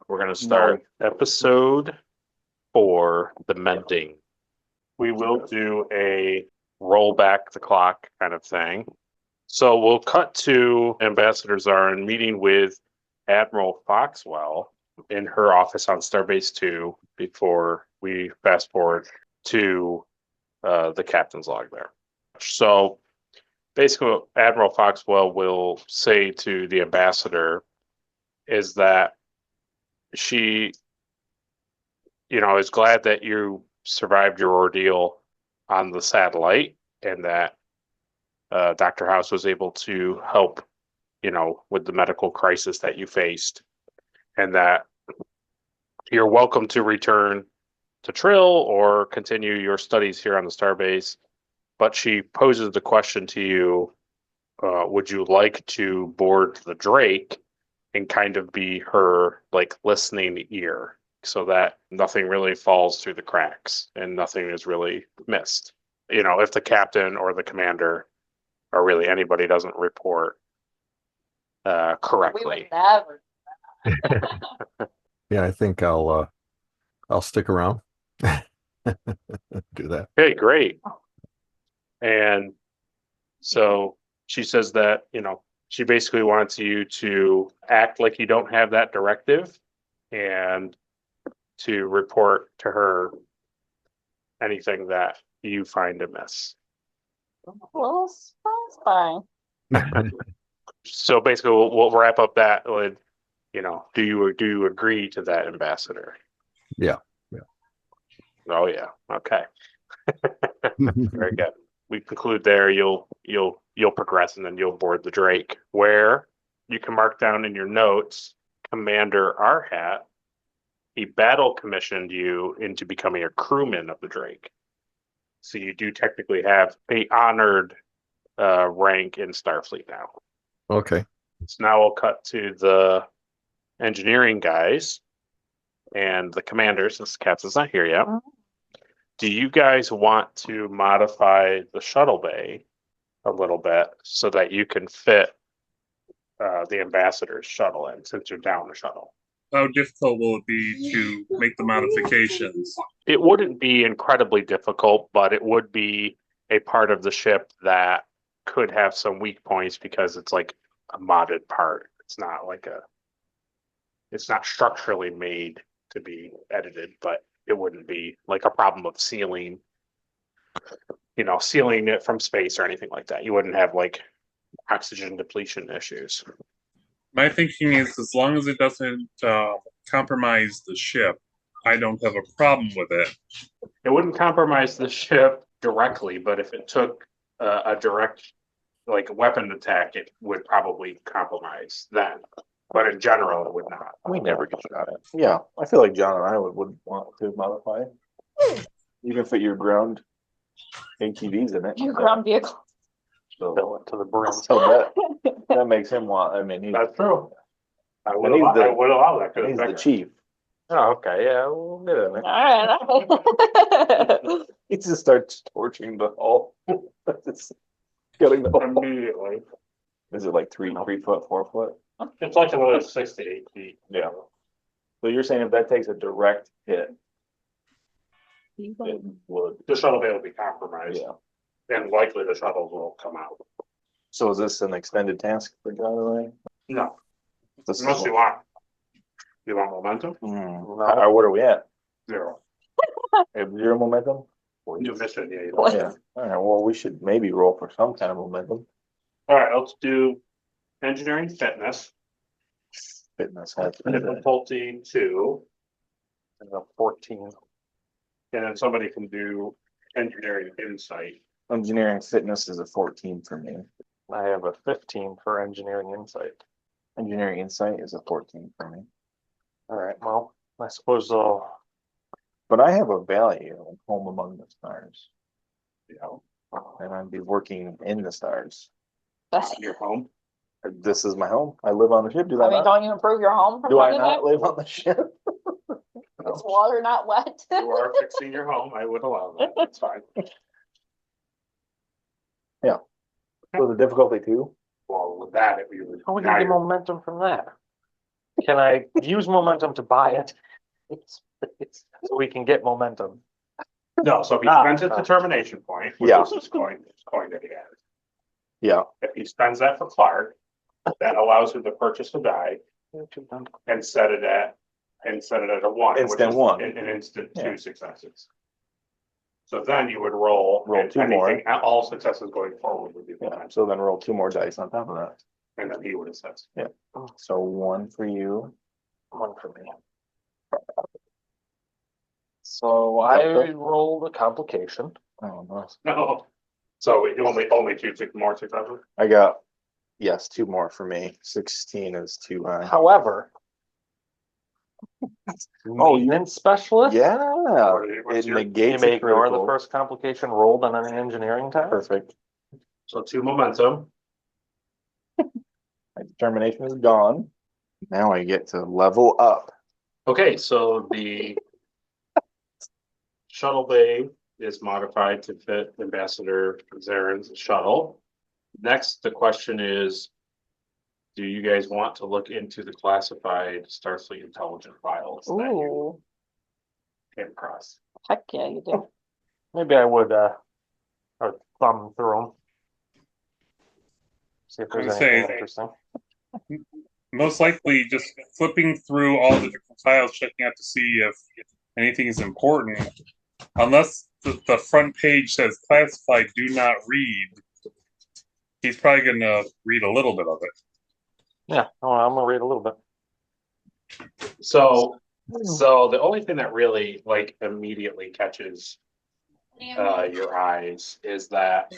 We're going to start episode 4, the Mending. We will do a roll back the clock kind of thing. So we'll cut to Ambassador Zharin meeting with Admiral Foxwell in her office on Starbase 2 before we fast forward to the captain's log there. So basically what Admiral Foxwell will say to the ambassador is that she, is glad that you survived your ordeal on the satellite and that Dr. House was able to help, with the medical crisis that you faced, and that you're welcome to return to Trill or continue your studies here on the Starbase. But she poses the question to you, would you like to board the Drake and kind of be her listening ear so that nothing really falls through the cracks and nothing is really missed? If the captain or the commander or really anybody doesn't report correctly. We would never. Yeah, I think I'll stick around. Do that. Okay, great. And so she says that, she basically wants you to act like you don't have that directive and to report to her anything that you find amiss. Well, that's fine. So basically we'll wrap up that with, do you agree to that, Ambassador? Yeah. Oh yeah. Okay. Very good. We conclude there. You'll progress and then you'll board the Drake, where you can mark down in your notes, Commander Arhat, he battle commissioned you into becoming a crewman of the Drake. So you do technically have a honored rank in Starfleet now. Okay. So now we'll cut to the engineering guys and the commander, since the captain's not here yet. Do you guys want to modify the shuttle bay a little bit so that you can fit the ambassador's shuttle in, since you're down the shuttle? How difficult will it be to make the modifications? It wouldn't be incredibly difficult, but it would be a part of the ship that could have some weak points because it's like a modded part. It's not it's not structurally made to be edited, but it wouldn't be like a problem of sealing it from space or anything like that. You wouldn't have oxygen depletion issues. My thinking is, as long as it doesn't compromise the ship, I don't have a problem with it. It wouldn't compromise the ship directly, but if it took a direct weapon attack, it would probably compromise then. But in general, it would not. We never get shot at. Yeah, I feel like John and I would want to modify it. You can fit your ground ATVs in it. Your ground vehicle. So, Fill it to the brim. so that makes him want. I mean, That's true. I would he's allow that. 'cause he's it's the bigger. chief. Oh, okay. Yeah, we'll get in there. All right. He just starts torching the hull. It's killing the hull. Immediately. Is it like 3 foot, 4 foot? It's like another 6 to 8 feet. Yeah. So you're saying if that takes a direct hit, it would. The shuttle bay will be compromised. Yeah. And likely the shuttles will come out. So is this an extended task for John and I? No. This Unless you want momentum? What are we at? 0. Have 0 momentum? New mission, yeah. What? Yeah. All right. Well, we should maybe roll for some kind of momentum. All right, let's do engineering fitness. Fitness has Difficulty 2. And a 14. And then somebody can do engineering insight. engineering fitness is a 14 for me. I have a 15 for engineering insight. Engineering insight is a 14 for me. All right, well, I suppose I'll. But I have a value of home among the stars. Yeah. And I'd be working in the stars. Your home. This is my home. I live on the ship. Do I I mean, not? don't you improve your home from Do I living not there? live on the ship? Is water not wet? You are fixing your home. I would allow that. That's fine. Yeah. So the difficulty 2? Well, with that, it would. How would now you get you're- momentum from that? Can I use momentum to buy it? So we can get momentum. No, so if he spends at the termination point, which Yeah. is his coin that he has. Yeah, If he spends that for Clark, that allows him to purchase a die and set it at a one. which Instant is one. An instant Yeah. 2 successes. So then you would roll. Roll and 2 more. anything- All successes going forward would be the yeah, one, so then roll 2 more dice on top of that. and then he would assess. So 1 for you. One for me. So I rolled a complication. Oh, nice. No. So you only 2 more successes? I got, yes, 2 more for me. 16 is too high. However, Oh, you- maintenance specialist. Yeah, What's it your- You negates may a ignore the critical. first complication rolled on an engineering test. Perfect. So 2 momentum. My determination is gone. Now I get to level up. Okay, so the shuttle bay is modified to fit Ambassador Zharin's shuttle. Next, the question is, do you guys want to look into the classified Starfleet intelligence files that you Ooh, came across? heck yeah, you do. Maybe I would or thumb through them. See if there's I would anything say- interesting. Most likely just flipping through all the different files, checking out to see if anything is important. Unless the front page says classified, do not read. He's probably gonna read a little bit of it. Yeah, oh, I'm gonna read a little bit. So the only thing that really like immediately catches your eyes is that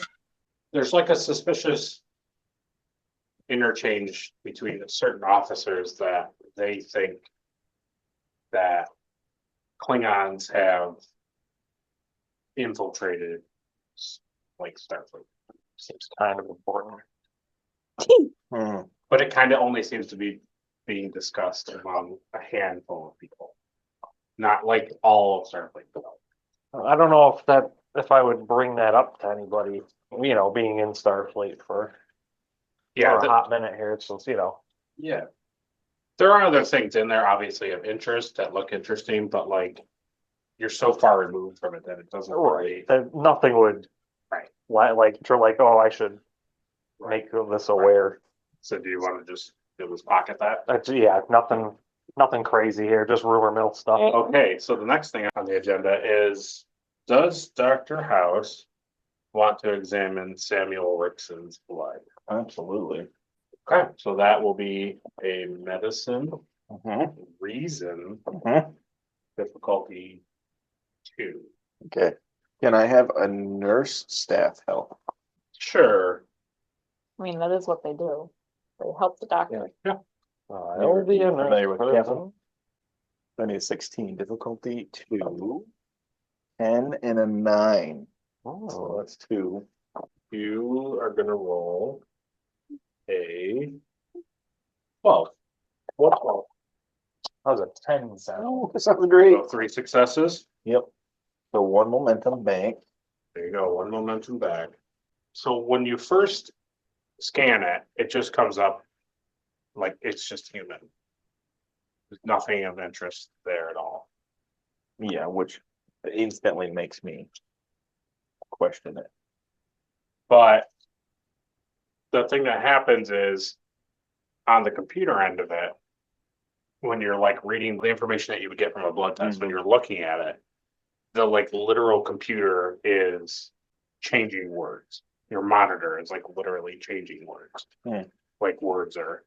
there's like a suspicious interchange between certain officers that they think that Klingons have infiltrated like Starfleet. Seems kind of important. Hmm. But it kind of only seems to be being discussed among a handful of people. Not like all of Starfleet. I don't know if I would bring that up to anybody, you know, being in Starfleet for Yeah, a hot minute here, since, you know. yeah. There are other things in there, obviously, of interest that look interesting, but like you're so far removed from it that it doesn't really. That nothing would Right. like, oh, I should make this aware. So do you want to just pocket that? Yeah, nothing crazy here, just rumor mill stuff. Okay, so the next thing on the agenda is, does Dr. House want to examine Samuel Rickson's blood? Absolutely. Okay, so that will be a medicine Mhm, reason mhm. difficulty 2. Okay. Can I have a nurse staff help? Sure. I mean, that is what they do. They help the doctor. I'll be a Familiar with nurse Kevin? I need 16, difficulty 2. 10 and a 9. So Oh, that's 2. You are gonna roll a 12. what? 12? That was a 10 sound. Oh, that sounds great. So 3 successes. Yep. So 1 momentum bank. There you go, 1 momentum back. So when you first scan it, it just comes up like it's just human. There's nothing of interest there at all. Yeah, which instantly makes me question it. But the thing that happens is on the computer end of it, when you're like reading the information that you would get from a blood test, when you're looking at it, the like literal computer is changing words. Your monitor is like literally changing words. Hmm. Like words are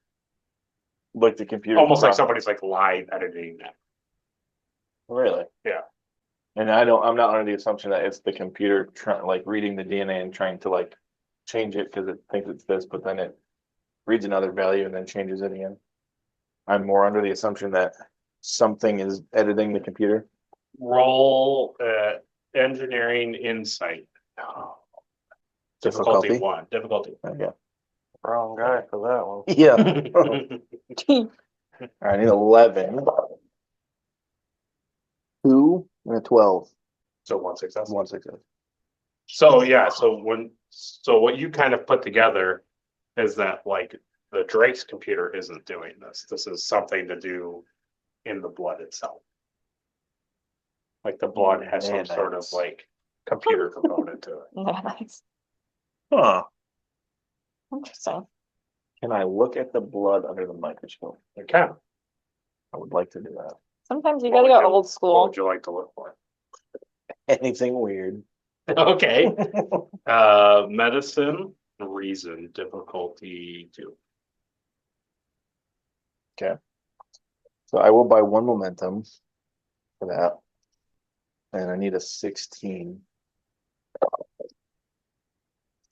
Like the computer. almost like somebody's like live editing it. Really? Yeah. And I'm not under the assumption that it's the computer trying, like reading the DNA and trying to like change it because it thinks it's this, but then it reads another value and then changes it again. I'm more under the assumption that something is editing the computer. Roll engineering insight. Oh. Difficulty 1. Difficulty. Okay. Wrong guy for that one. Yeah. I need 11. 2 and a 12. So 1 success. 1 success. So yeah, so what you kind of put together is that like the Drake's computer isn't doing this. This is something to do in the blood itself. Like the blood has some sort of Nanites. like computer component to it. Nice. Huh. Interesting. Can I look at the blood under the microscope? You can. I would like to do that. Sometimes you What gotta would go you- old What school. would you like to look for? Anything weird? Okay. Medicine, reason, difficulty 2. So I will buy 1 momentum for that. And I need a 16.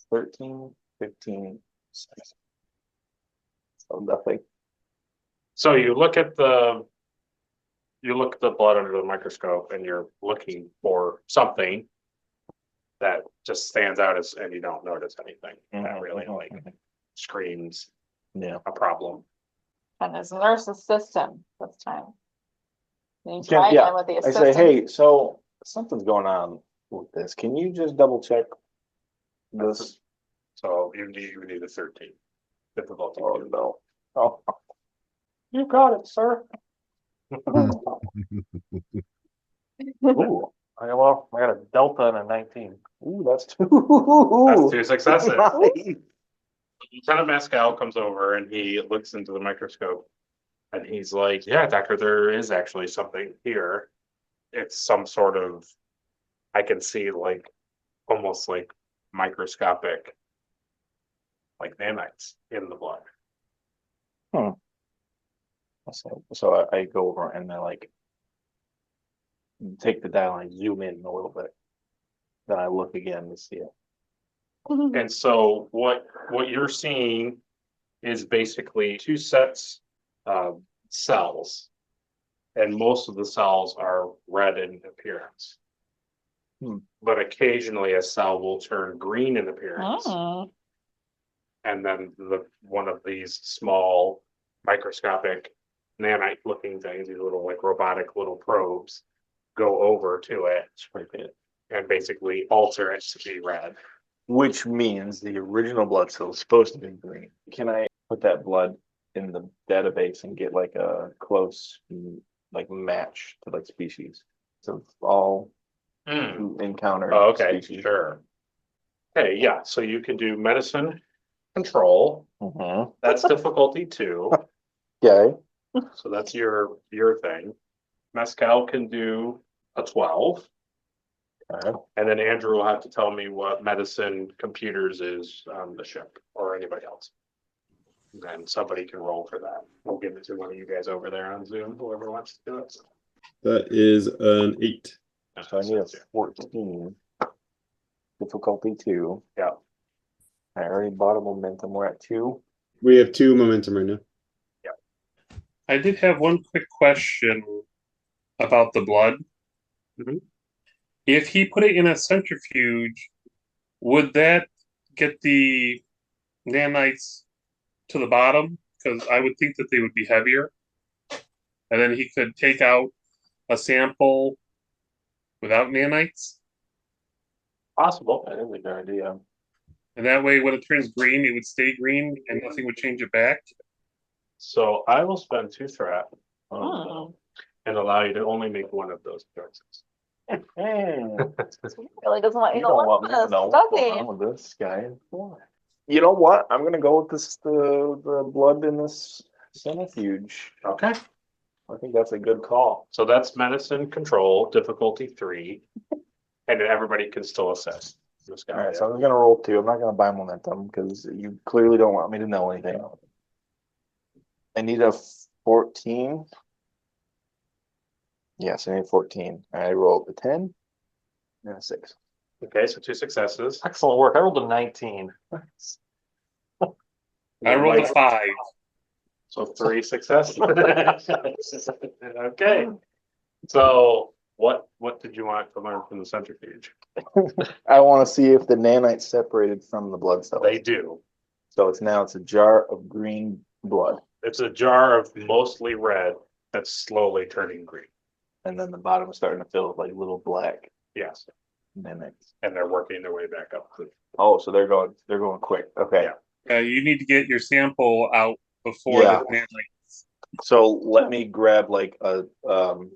13, 15, 16. So nothing. So you look at the blood under the microscope and you're looking for something that just stands out as, and you don't notice anything that really like screams Yeah. a problem. And his nurse assistant this time. And you Yeah, try yeah. again with the I assistant. say, hey, so something's going on with this. Can you just double check this? So you need a 13. Difficulty. Oh, 2. no. Oh, You got it, sir. ooh, Well, I got a delta and a 19. ooh, that's 2. That's 2 successes. Nice. Lieutenant Pascal comes over and he looks into the microscope and he's like, yeah, doctor, there is actually something here. It's some sort of, I can see like almost like microscopic like nanites in the blood. So I go over and I like take the dial and I zoom in a little bit. Then I look again to see it. And so what you're seeing is basically 2 sets of cells. And most of the cells are red in appearance. But occasionally a cell will turn green in appearance. Oh. And then one of these small microscopic nanite looking things, these little like robotic little probes, go over to it and basically alter it to be red. Which means the original blood cell is supposed to be green. Can I put that blood in the database and get like a close like match to like species? So it's all encountered. Oh, okay, species. sure. Okay, yeah, so you can do medicine control. Mhm. That's difficulty 2. Okay. So that's your thing. Mescal can do a 12. Okay. And then Andrew will have to tell me what medicine computers is on the ship or anybody else. And then somebody can roll for that. We'll give it to one of you guys over there on Zoom, whoever wants to do it. That is an 8. So I need a 14. Difficulty 2. Yeah. I already bought a momentum. We're at 2. We have 2 momentum right now. I did have one quick question about the blood. Mhm. If he put it in a centrifuge, would that get the nanites to the bottom? Because I would think that they would be heavier. And then he could take out a sample without nanites. Possible. That is a good idea. And that way, when it turns green, it would stay green and nothing would change it back. So I will spend 2 threat Oh. and allow you to only make one of those choices. Really doesn't want you You to don't want look me to this, know does what's he? wrong with this guy. You know what? I'm gonna go with the blood in this centrifuge. Okay. I think that's a good call. So that's medicine control, difficulty 3. And then everybody can still assess. This guy. All right, so I'm gonna roll 2. I'm not gonna buy momentum because you clearly don't want me to know anything. I need a 14. Yes, I need 14. I rolled a 10 and a 6. Okay, so 2 successes. Excellent work. I rolled a 19. I rolled a 5. So 3 successes. Okay. So what did you want to learn from the centrifuge? I want to see if the nanites separated from the blood cells. They do. So it's a jar of green blood, It's a jar of mostly red that's slowly turning green. and then the bottom is starting to fill with like little black Yes. nanites. And they're working their way back up. Oh, so they're going quick. Okay. Yeah. You need to get your sample out before Yeah. the handling So let me grab like written.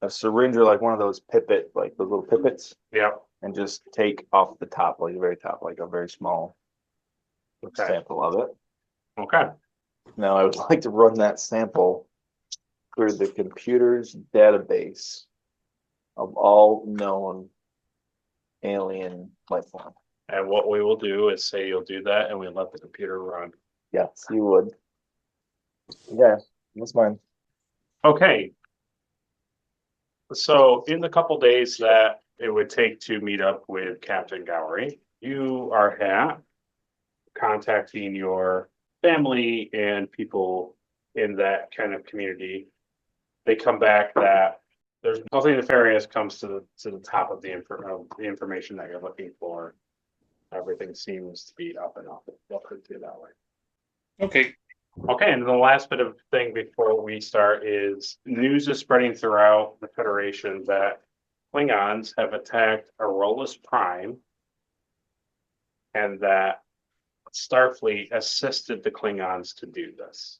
a syringe or like one of those pipette, like those little pipettes, Yep. and just take off the top, like the very top, like a very small Okay. sample of it. Okay. Now I would like to run that sample through the computer's database of all known alien life form. And what we will do is say you'll do that and we let the computer run. Yes, you would. Yeah, that's mine. Okay. So in the couple days that it would take to meet up with Captain Gowri, you are at contacting your family and people in that kind of community. They come back that there's nothing nefarious comes to the top of the information that you're looking for. Everything seems to be up and up. They'll put it that way. Okay. Okay, and the last bit of thing before we start is news is spreading throughout the Federation that Klingons have attacked Aurolus Prime and that Starfleet assisted the Klingons to do this.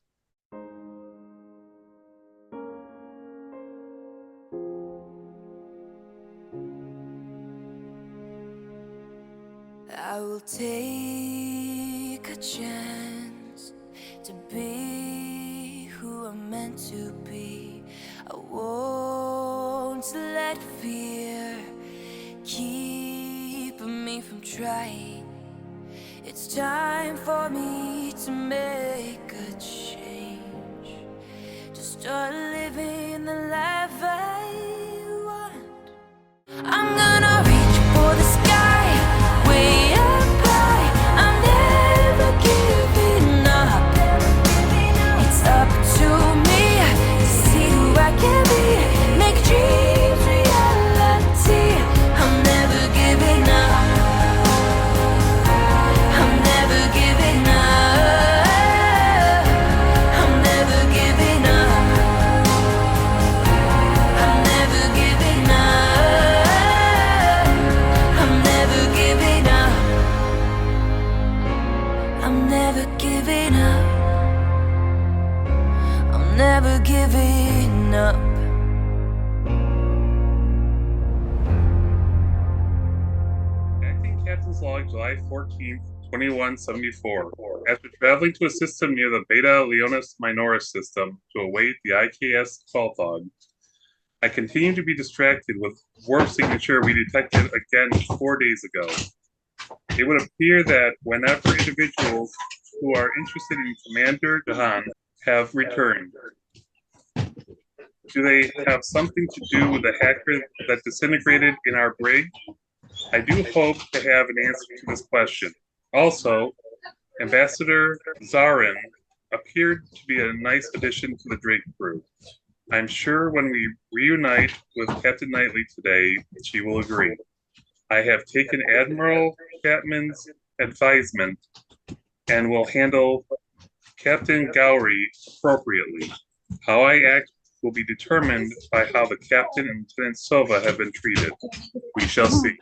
I will take a chance to be who I'm meant to be. I won't let fear keep me from trying. It's time for me to make a change, to start living the life I want. I'm gonna reach for the sky, way up high. I'm never giving up. It's up to me to see who I can be, make dreams reality. I'm never giving up. I'm never giving up. I'm never giving up. I'm never giving up. I'm never giving up. I'm never giving up. I'm never giving up. Acting Captain's Log, July 14th, 2174. After traveling to a system near the Beta Leonis Minoris system to await the IKS Qel'Thoq, I continue to be distracted with warp signature we detected again 4 days ago. It would appear that whenever individuals who are interested in Commander Zharin have returned, do they have something to do with the hacker that disintegrated in our brig? I do hope to have an answer to this question. Also, Ambassador Zharin appeared to be a nice addition to the Drake crew. I'm sure when we reunite with Captain Knightley today, she will agree. I have taken Admiral Chapman's advisement and will handle Captain Gowri appropriately. How I act will be determined by how the Captain and Lieutenant Sova have been treated. We shall see.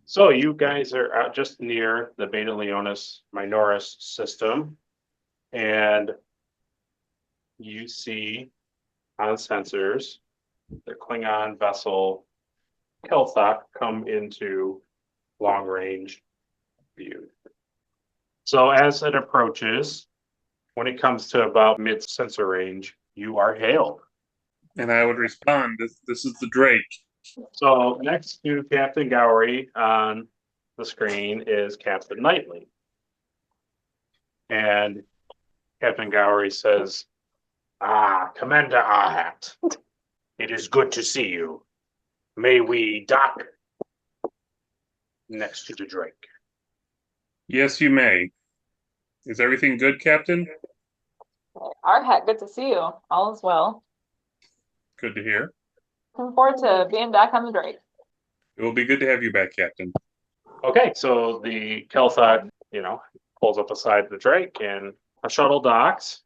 So you guys are out just near the Beta Leonis Minoris system, and you see on sensors the Klingon vessel Qel'Thoq come into long range view. So as it approaches, when it comes to about mid sensor range, you are hailed. And I would respond, this is the Drake. So next to Captain Gowri on the screen is Captain Knightley. And Captain Gowri says, Commander Ahat, it is good to see you. May we dock next to the Drake? Yes, you may. Is everything good, Captain? Arhat, good to see you. All is well. Good to hear. Looking forward to being back on the Drake. It will be good to have you back, Captain. Okay, so the Qel'Thoq, pulls up beside the Drake and a shuttle docks,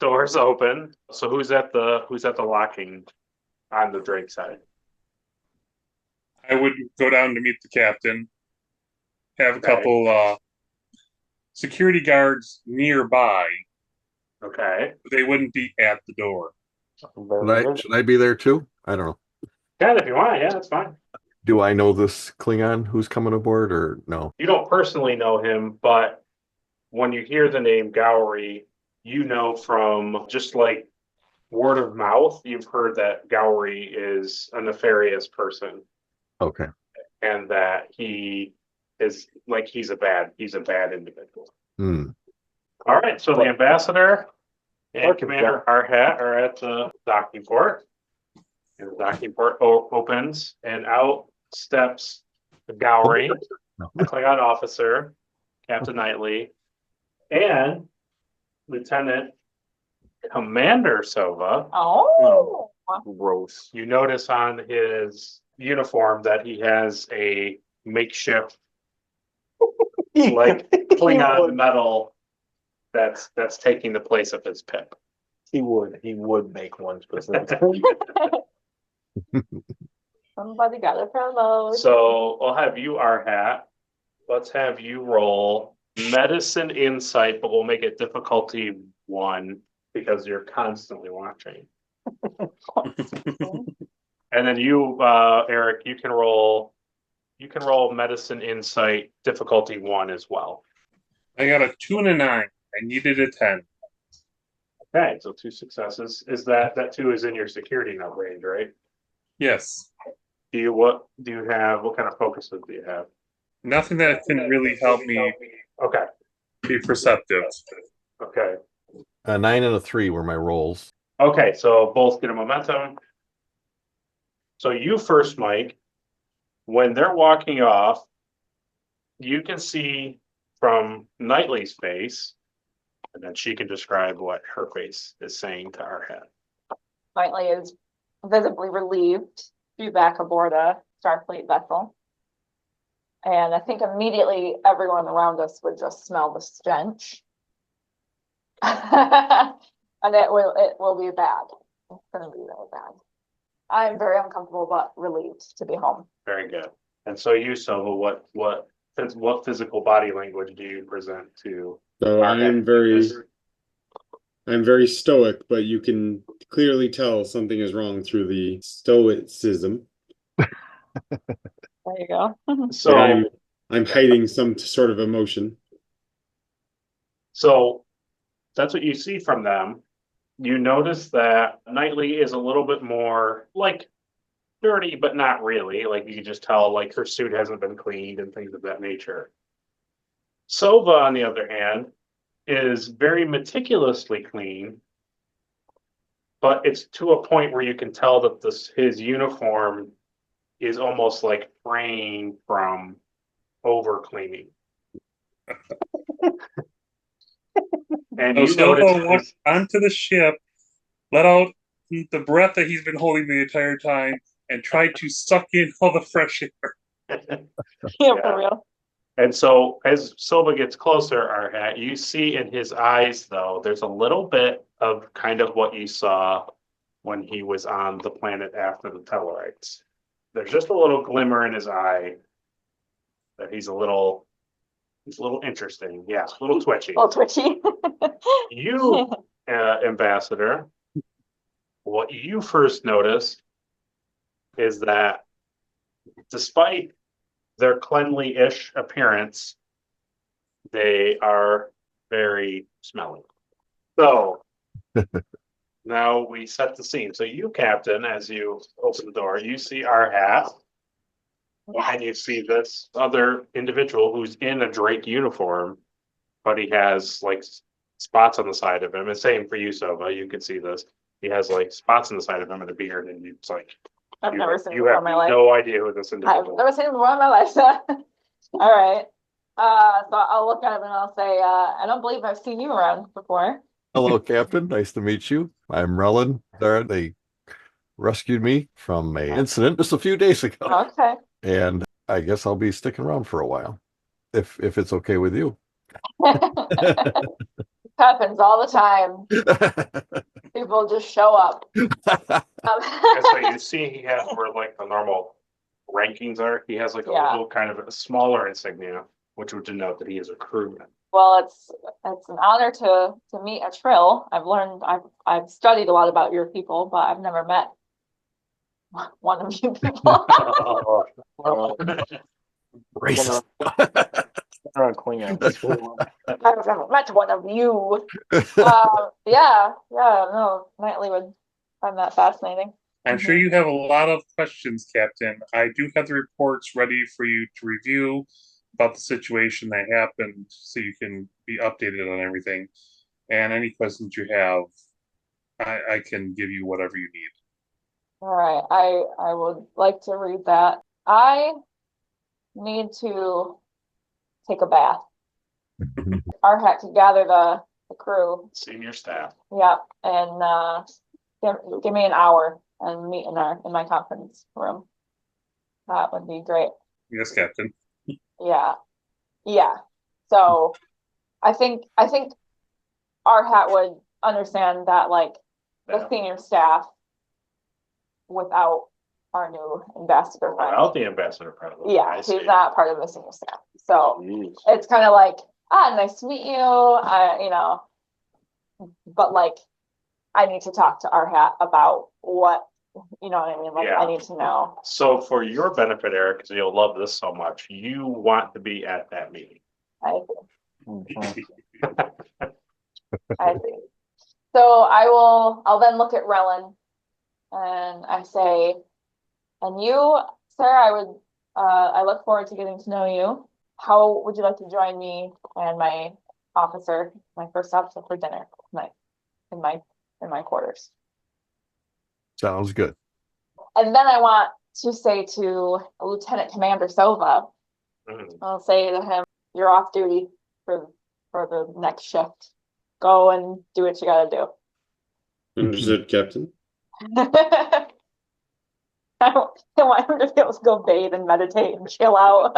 doors open. So who's at the locking on the Drake side? I would go down to meet the captain, have a Okay. couple security guards nearby. Okay. They wouldn't be at the door. Should I be there too? I don't know. Yeah, if you want, yeah, that's fine. Do I know this Klingon who's coming aboard or no? You don't personally know him, but when you hear the name Gowri, you know from just like word of mouth, you've heard that Gowri is a nefarious person Okay. and that he is like he's a bad individual. Hmm. All right, so the ambassador and Fucking Commander Arhat are at the docking port. And the docking port opens, and out steps Gowri, No. Klingon officer, Captain Knightley, and Lieutenant Commander Sova. Oh, Gross. You notice on his uniform that he has a makeshift like Klingon medal that's taking the place of his pip. He would make one specifically. somebody got to promote. So I'll have you, Arhat. Let's have you roll medicine insight, but we'll make it difficulty 1 because you're constantly watching. And then you, Eric, you can roll medicine insight difficulty 1 as well. I got a 2 and a 9. I needed a 10. Okay, so 2 successes. Is that 2 is in your security nut range, right? Yes. What kind of focuses do you have? Nothing that can really help me Okay, be perceptive. okay. A 9 and a 3 were my rolls. Okay, so both get a momentum. So you first, Mike, when they're walking off, you can see from Knightley's face, and then she can describe what her face is saying to our head. Knightley is visibly relieved to be back aboard a Starfleet vessel. And I think immediately everyone around us would just smell the stench. And it will be bad. It's gonna be really bad. I'm very uncomfortable but relieved to be home. Very good. And so you, Sova, what physical body language do you present to? So our head? I'm very stoic, but you can clearly tell something is wrong through the stoicism. There you go. So I'm hiding some sort of emotion. So that's what you see from them. You notice that Knightley is a little bit more like dirty, but not really. Like you can just tell like her suit hasn't been cleaned and things of that nature. Sova, on the other hand, is very meticulously clean, but it's to a point where you can tell that his uniform is almost like fraying from over cleaning. And So you Sova notice walked onto the ship, let out the breath that he's been holding the entire time, and tried to suck in all the fresh air. Yeah, for real. And so as Sova gets closer, Arhat, you see in his eyes, though, there's a little bit of kind of what you saw when he was on the planet after the Tellarites. There's just a little glimmer in his eye that he's a little interesting. Yeah, a little twitchy. A little twitchy. You, Ambassador, what you first notice is that despite their cleanly-ish appearance, they are very smelly. So now we set the scene. So you, Captain, as you open the door, you see Arhat, and you see this other individual who's in a Drake uniform, but he has like spots on the side of him. And same for you, Sova. You can see this. He has like spots on the side of him and a beard, and it's like I've never seen you him in have my life. no idea who this I've individual is. never seen him in my life. All right. So I'll look at him and I'll say, I don't believe I've seen you around before. Hello, Captain. Nice to meet you. I'm Relin. They rescued me from an incident just a few days ago. Okay. And I guess I'll be sticking around for a while, if it's okay with you. Happens all the time. People just show up. And so you see he has where like the normal rankings are. He has like a Yeah. little kind of a smaller insignia, which would denote that he is a crewman. Well, it's an honor to meet a Trill. I've studied a lot about your people, but I've never met one of you people. Racist. Around Klingon. I've never met one of you. No, Knightley would find that fascinating. I'm sure you have a lot of questions, Captain. I do have the reports ready for you to review about the situation that happened so you can be updated on everything. And any questions you have, I can give you whatever you need. All right, I would like to read that. I need to take a bath. Arhat could gather the crew. Senior staff. Yeah, and give me an hour and meet in my conference room. That would be great. Yes, Captain. Yeah. So I think Arhat would understand that, like, the senior staff without our new ambassador friend. Without the ambassador friend. Yeah, I see. he's not part of the senior staff. So Jeez. it's kind of like, nice to meet you. But like, I need to talk to Arhat about what, you know what I mean? Like, Yeah. I need to know. So for your benefit, Eric, because you'll love this so much, you want to be at that meeting. I Mhm. see. So I'll then look at Relin and I say, and you, sir, I look forward to getting to know you. How would you like to join me and my first officer for dinner tonight in my quarters? Sounds good. And then I want to say to Lieutenant Commander Sova, Mhm. I'll say to him, you're off duty for the next shift. Go and do what you gotta do. Understood, Captain. I want him to be able to go bathe and meditate and chill out.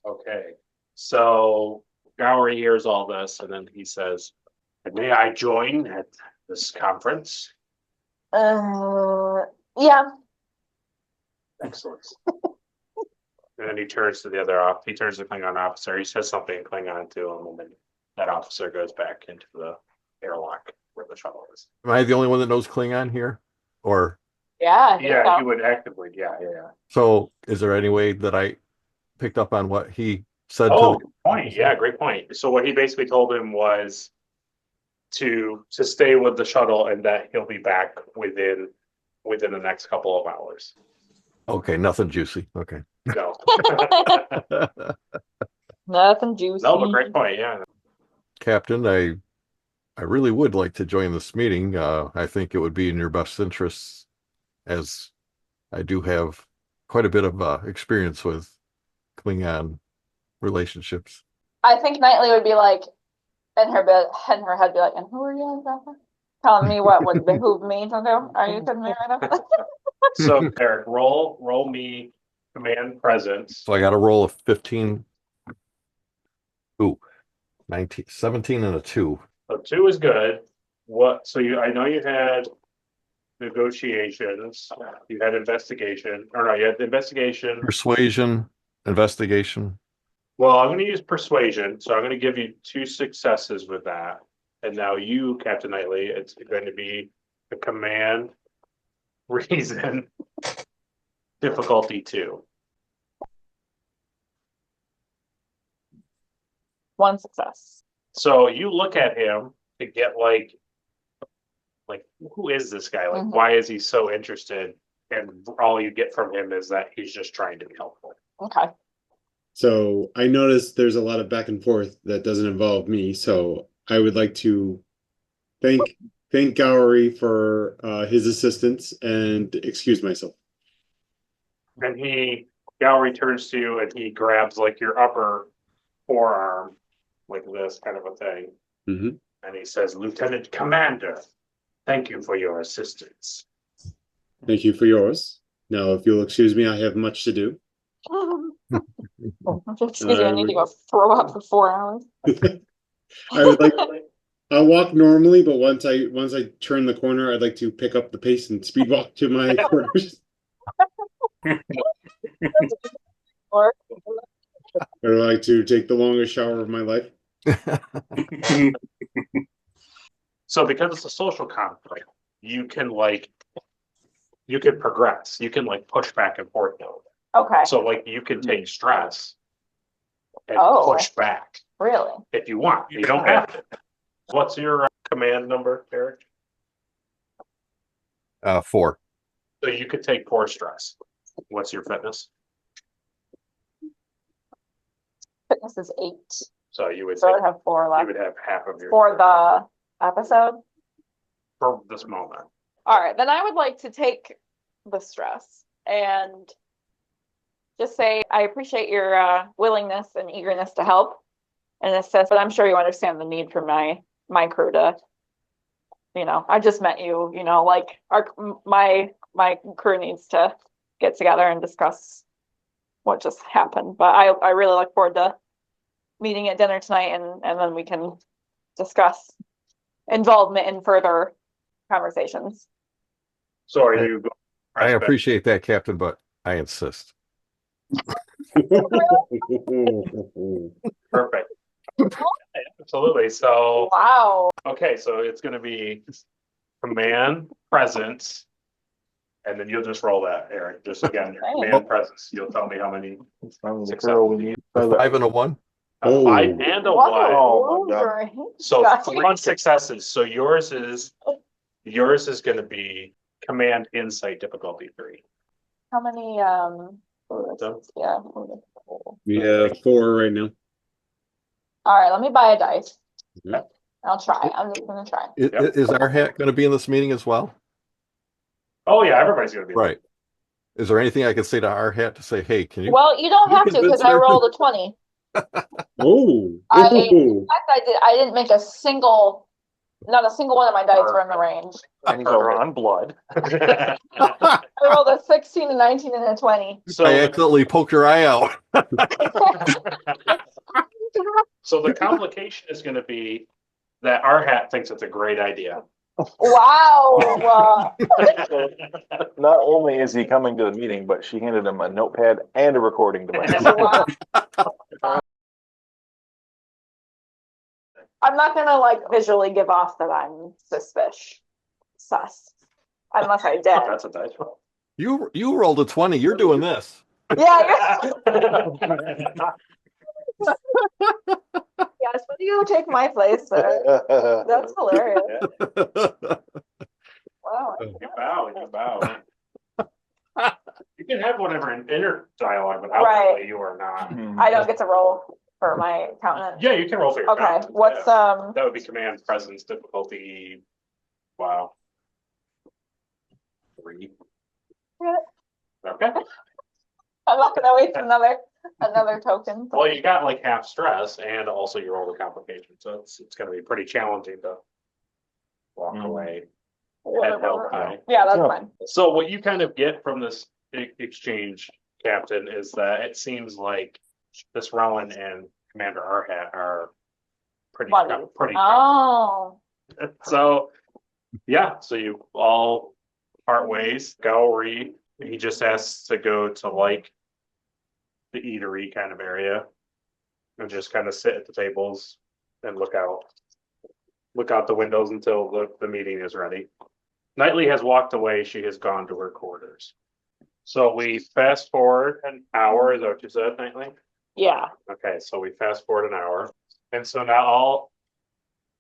Okay, so Gowri hears all this and then he says, may I join at this conference? Yeah. Excellent. And then he turns to the Klingon officer. He says something in Klingon to him, and then that officer goes back into the airlock where the shuttle is. Am I the only one that knows Klingon here? Or Yeah. I think Yeah, so. he would actively. Yeah. so is there any way that I picked up on what he said Oh, to good point. Yeah, great point. So what he basically told him was to stay with the shuttle and that he'll be back within the next couple of hours. Okay, nothing juicy. Okay. No. Nothing juicy. No, but great point. Yeah. Captain, I really would like to join this meeting. I think it would be in your best interests, as I do have quite a bit of experience with Klingon relationships. I think Knightley would be like, in her head, be like, and who are you exactly? Telling me what would behoove me to do? Are you kidding me right now? So Eric, roll me command presence. So I got a roll of 15. Ooh, 19, 17 and a 2. So 2 is good. I know you had negotiations, you had investigation, or no, you had investigation. Persuasion, investigation. Well, I'm going to use persuasion, so I'm going to give you 2 successes with that. And now you, Captain Knightley, it's going to be a command reason difficulty 2. 1 success. So you look at him to get like who is this guy? Like, why is he so interested? And all you get from him is that he's just trying to be helpful. Okay. So I noticed there's a lot of back and forth that doesn't involve me. So I would like to thank Gowri for his assistance and excuse myself. And Gowri turns to you and he grabs like your upper forearm, like this kind of a thing. Mm-hmm. And he says, Lieutenant Commander, thank you for your assistance. Thank you for yours. Now, if you'll excuse me, I have much to do. Excuse me, I need to go throw up for 4 hours. I would like. I'll walk normally, but once I turn the corner, I'd like to pick up the pace and speed walk to my quarters. Would I like to take the longest shower of my life? So because it's a social conflict, you can progress. You can like push back and forth now. Okay, So like you can take stress and Oh. push back really? if you want. You don't have to. What's your command number, Eric? 4. So you could take 4 stress. What's your fitness? Fitness is 8, So you would so I take, would have 4 you left would have half of your for the episode. for this moment. All right, then I would like to take the stress and just say I appreciate your willingness and eagerness to help and assist, but I'm sure you understand the need for my crew to, I just met you, like my crew needs to get together and discuss what just happened. But I really look forward to meeting at dinner tonight, and then we can discuss involvement in further conversations. So are you? I appreciate that, Captain, but I insist. Perfect. Absolutely. So Wow. okay, so it's going to be command presence, and then you'll just roll that, Eric. Just again, command presence. You'll tell me how many. The girl we need. A 5 and a 1. A 5 and a 1. Oh my God. So 3 successes. So yours is going to be command insight difficulty 3. How many yeah. We have 4 right now. All right, let me buy a dice. Yeah. I'll try. I'm just gonna try. Is our hat going to be in this meeting as well? Oh yeah, everybody's going to be Right. Is there anything I can say to our hat to say, hey, can you? Well, you don't you have to because convince I her? rolled a 20. Oh. In fact, I didn't make not a single one of my dice were in the range. And these are on blood. I rolled a 16, a 19, and a 20. So I accidentally poked your eye out. So the complication is going to be that our hat thinks it's a great idea. Wow. Not only is he coming to the meeting, but she handed him a notepad and a recording device. Wow. I'm not gonna visually give off that I'm sus. Unless I did. That's a dice roll. You rolled a 20. You're doing this. Yeah. Yes, but you take my place, sir. That's hilarious. Wow. You bow. You can have whatever inner dialogue, but outwardly you are not. I don't get to roll for my countenance. Yeah, you can roll for your Okay. countenance, What's yeah. That would be command presence difficulty. Wow. 3. Okay. I'm not gonna waste another token. Well, you got like half stress and also your older complication, so it's going to be pretty challenging to walk away. Head held high. Yeah, that's fine. So what you kind of get from this exchange, Captain, is that it seems like this Rowan and Commander Arhat are pretty. Oh. So yeah, so you all part ways. Gowri, he just has to go to like the eatery kind of area and just kind of sit at the tables and look out the windows until the meeting is ready. Knightley has walked away. She has gone to her quarters. So we fast forward an hour. Is that what you said, Knightley? Yeah. Okay, so we fast forward an hour. And so now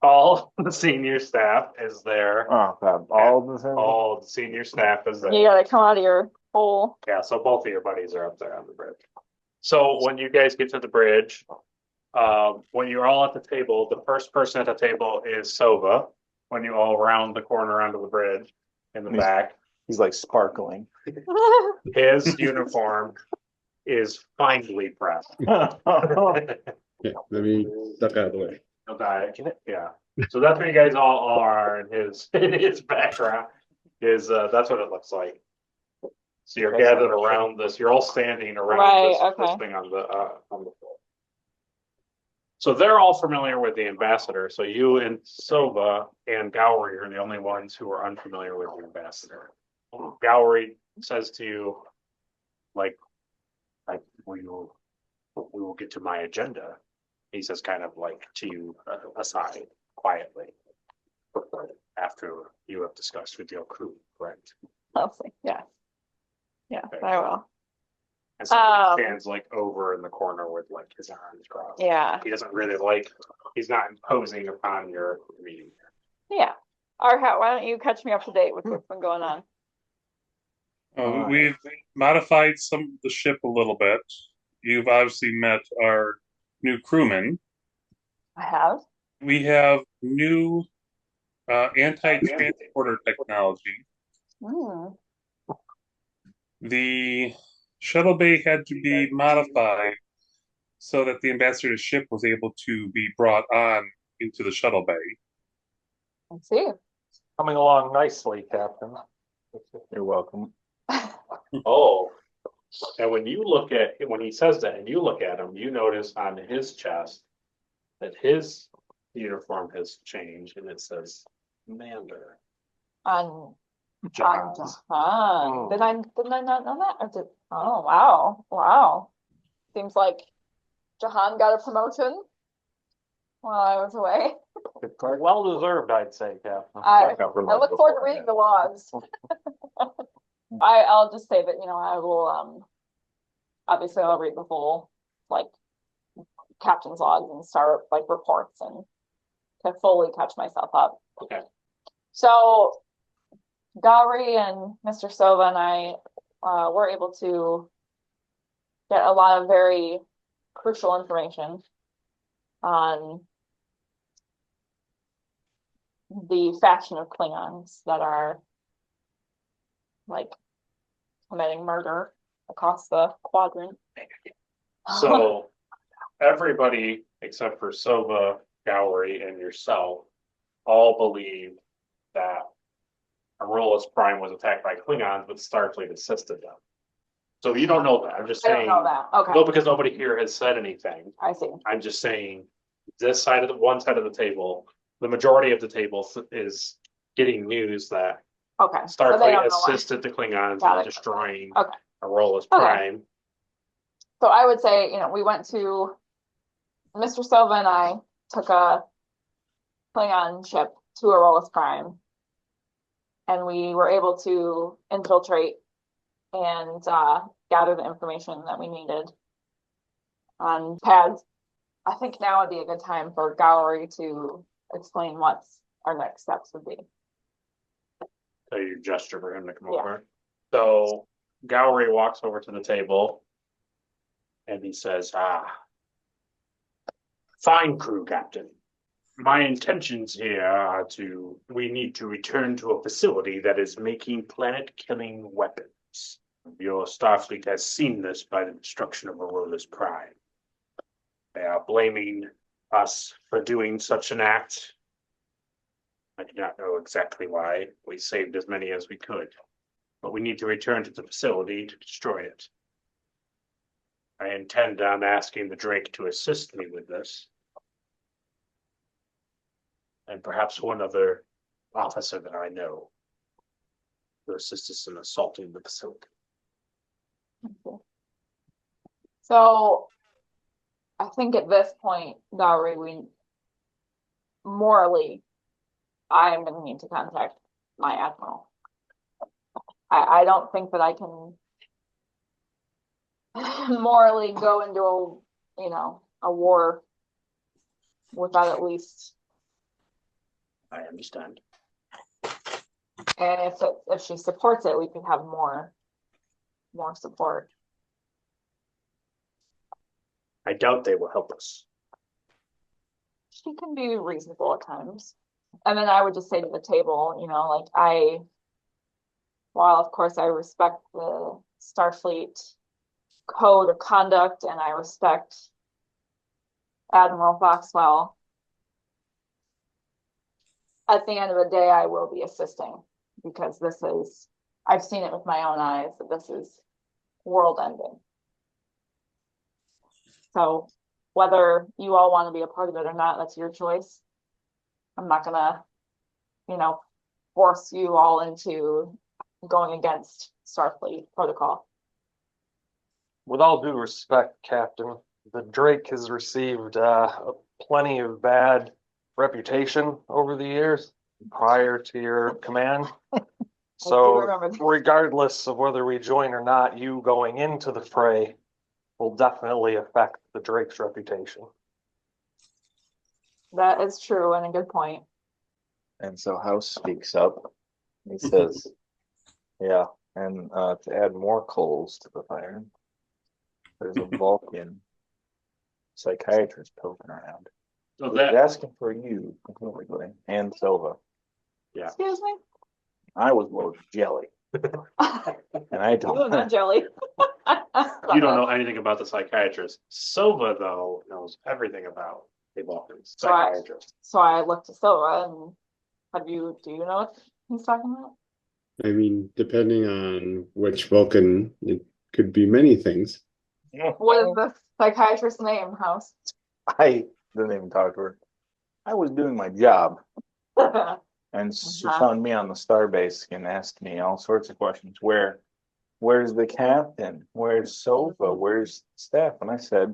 all the senior staff is there. Oh God! All the senior staff is there. You gotta come out of your hole. Yeah, so both of your buddies are up there on the bridge. So when you guys get to the bridge, when you're all at the table, the first person at the table is Sova. When you all round the corner onto the bridge in the back, He's like sparkling. his uniform is finely pressed. Yeah, let me duck out of the way. He'll die. Yeah. So that's what you guys all are in his background. That's what it looks like. So you're gathered around this. You're all standing around this thing on the floor. So they're all familiar with the ambassador. So you and Sova and Gowri are the only ones who are unfamiliar with the ambassador. Gowri says to you, like, will you we will get to my agenda. He says kind of like to you aside quietly. After you have discussed with your crew, correct? Lovely, yeah. Yeah, Okay. I will. And so he stands like over in the corner with like his arms crossed. Yeah, He doesn't really like, he's not imposing upon your meeting. yeah. Arhat, why don't you catch me up to date with what's been going on? We've modified some of the ship a little bit. You've obviously met our new crewman. I have. We have new anti-transporter technology. Hmm. The shuttle bay had to be modified so that the ambassador's ship was able to be brought on into the shuttle bay. I see. Coming along nicely, Captain. You're welcome. Oh, and when you look at, when he says that and you look at him, you notice on his chest that his uniform has changed and it says Commander. On John. Jahan. Did I not know that? Or did, oh wow. Wow. Seems like Jahan got a promotion while I was away. Well deserved, I'd say, Captain. I look forward to reading the logs. I'll just say that, I will obviously I'll read the full like captain's logs and start like reports and to fully catch myself up. Okay. So Gowri and Mr. Sova and I were able to get a lot of very crucial information on the faction of Klingons that are like committing murder across the quadrant. So everybody except for Sova, Gowri, and yourself all believe that Aurelius Prime was attacked by Klingons, but Starfleet assisted them. So you don't know that. I'm just I don't saying. know that. Okay, No, because nobody here has said anything. I see. I'm just saying this side of the one side of the table, the majority of the table is getting news that Okay, so they Starfleet don't know why. assisted the Klingons Got in it. destroying Okay. Aurelius Okay. Prime. So I would say, we went to Mr. Sova and I took a Klingon ship to Aurelius Prime, and we were able to infiltrate and gather the information that we needed on pads. I think now would be a good time for Gowri to explain what our next steps would be. So you gesture for him to come Yeah. over. So Gowri walks over to the table and he says, fine crew, Captain. My intentions here are we need to return to a facility that is making planet-killing weapons. Your Starfleet has seen this by the destruction of Aurelius Prime. They are blaming us for doing such an act. I do not know exactly why. We saved as many as we could. But we need to return to the facility to destroy it. I intend on asking the Drake to assist me with this. And perhaps one other officer that I know to assist us in assaulting the facility. So I think at this point, Gowri, I am going to need to contact my admiral. I don't think that I can morally go into a war without at least. I understand. And if she supports it, we could have more support. I doubt they will help us. She can be reasonable at times. And then I would just say to the table, while of course I respect the Starfleet code of conduct and I respect Admiral Foxwell, at the end of the day, I will be assisting because I've seen it with my own eyes that this is world ending. So whether you all want to be a part of it or not, that's your choice. I'm not gonna, force you all into going against Starfleet protocol. With all due respect, Captain, the Drake has received plenty of bad reputation over the years prior to your command. So remember that. regardless of whether we join or not, you going into the fray will definitely affect the Drake's reputation. That is true and a good point. And so House speaks up. He says, yeah, and to add more coals to the fire, there's a Vulcan psychiatrist poking around. So He's that, asking for you, and Sova. yeah. Excuse me? I was Lord Jelly, and I Ooh, don't. not jelly. You don't know anything about the psychiatrist. Sova, though, knows everything about a Vulcan psychiatrist. So I looked to Sova and do you know what he's talking about? I mean, depending on which Vulcan, it could be many things. What is the psychiatrist's name, House? I didn't even talk to her. I was doing my job, and she found me on the starbase and asked me all sorts of questions. Where's the captain? Where's Sova? Where's staff? And I said,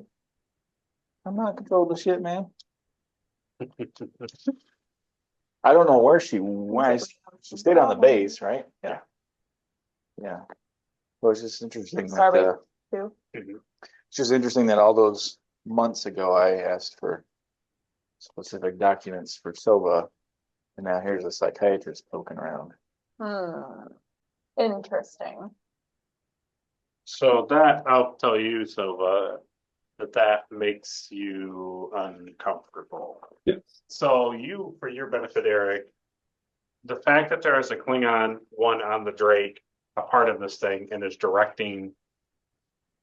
I'm not controlling the shit, man. I don't know where she went. She stayed on the base, right? Yeah. Yeah. Well, it's just interesting that Starbase too. it's just interesting that all those months ago I asked for specific documents for Sova, and now here's a psychiatrist poking around. Interesting. So that, I'll tell you, Sova, that makes you uncomfortable. Yes. So you, for your benefit, Eric, the fact that there is a Klingon one on the Drake, a part of this thing, and is directing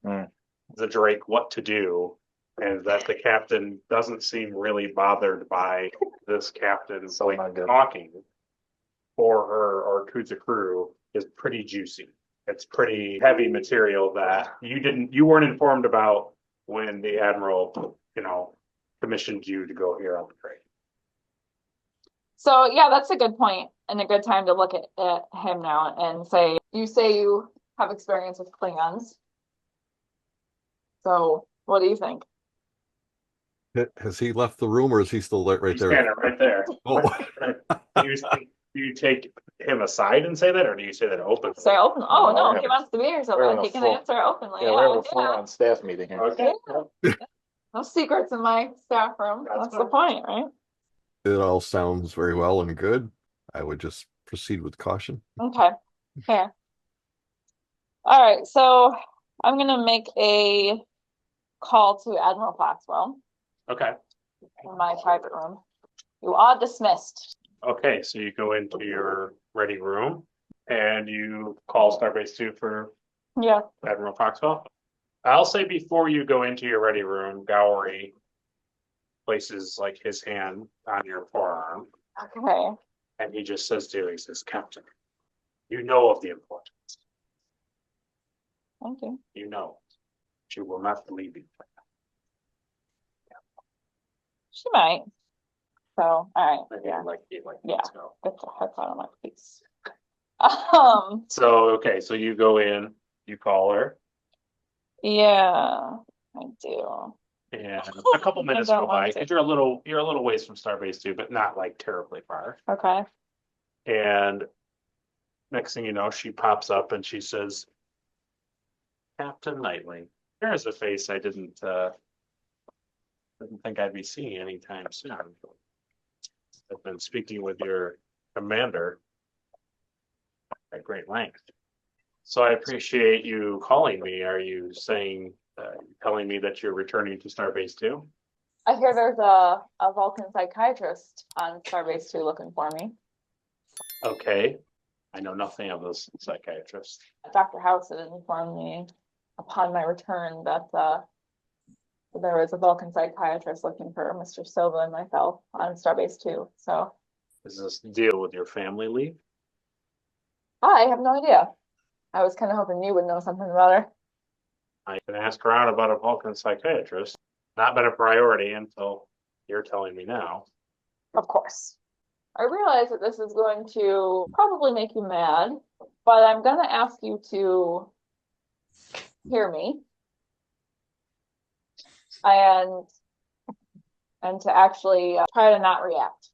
the Drake what to do, and that the captain doesn't seem really bothered by this captain So not good. talking for her or to the crew is pretty juicy. It's pretty heavy material that you weren't informed about when the Admiral, commissioned you to go here on the Drake. So yeah, that's a good point and a good time to look at him now and say you have experience with Klingons. So what do you think? Has he left the room or is he still right He's there? standing right there. Oh, Do you take him aside and say that, or do you say that openly? Say open. Oh No, no, he wants to be here, so we're in a he can full- answer openly. Yeah, we're having a full-on staff meeting here. Okay. No secrets in my staff room. That's the point, right? it all sounds very well and good. I would just proceed with caution. Okay. Fair. All right, so I'm gonna make a call to Admiral Plaxwell Okay. in my private room. You are dismissed. Okay, so you go into your ready room and you call Starbase 2 for Yeah. Admiral Foxwell. I'll say before you go into your ready room, Gowri places like his hand on your forearm Okay. and he just says to you, he says, Captain, you know of the importance. Thank you. You know, but you will not leave me. She might. So, all right. Maybe Yeah. Yeah. let's go. Get the heck out of my face. So, okay, so you go in, you call her, Yeah, I do. and a couple minutes don't go by. want to. 'Cause you're a little ways from Starbase 2, but not like terribly far. Okay. And next thing you know, she pops up and she says, Captain Knightley, there's a face I didn't think I'd be seeing anytime soon. I've been speaking with your commander at great length. So I appreciate you calling me. Are you telling me that you're returning to Starbase 2? I hear there's a Vulcan psychiatrist on Starbase 2 looking for me. Okay. I know nothing of this psychiatrist. Dr. House had informed me upon my return that there was a Vulcan psychiatrist looking for Mr. Sova and myself on Starbase 2. So Does this deal with your family leave? I have no idea. I was kind of hoping you would know something about her. I can ask around about a Vulcan psychiatrist. Not been a priority until you're telling me now. Of course. I realize that this is going to probably make you mad, but I'm going to ask you to hear me. and to actually try to not react.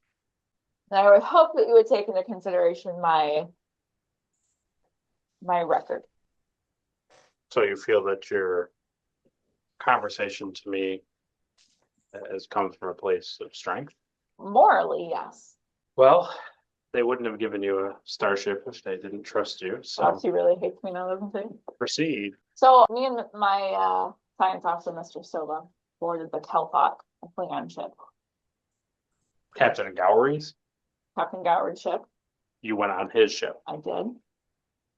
And I would hope that you would take into consideration my record. So you feel that your conversation to me has come from a place of strength? Morally, yes. Well, they wouldn't have given you a starship if they didn't trust you. So She really hates me now, doesn't she? proceed. So me and my science officer, Mr. Sova, boarded the Qel'Thoq, a Klingon ship, Captain Gowri's, Captain Gowri ship. you went on his ship. I did.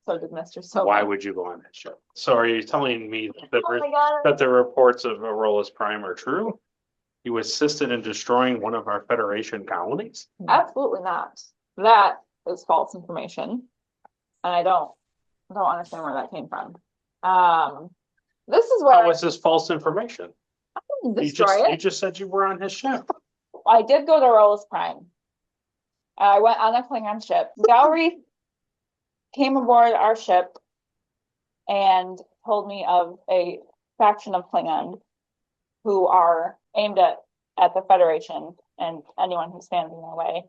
So did Mr. Sova. Why would you go on his ship? So are you telling me that, Oh my God. that the reports of Aurola's Prime are true? You assisted in destroying one of our Federation colonies? Absolutely not. That is false information. And I don't understand where that came from. This is where How is this false information? I didn't destroy You it. just said you were on his ship. I did go to Aurola's Prime. I went on a Klingon ship. Gowri came aboard our ship and told me of a faction of Klingon who are aimed at the Federation and anyone who stands in their way.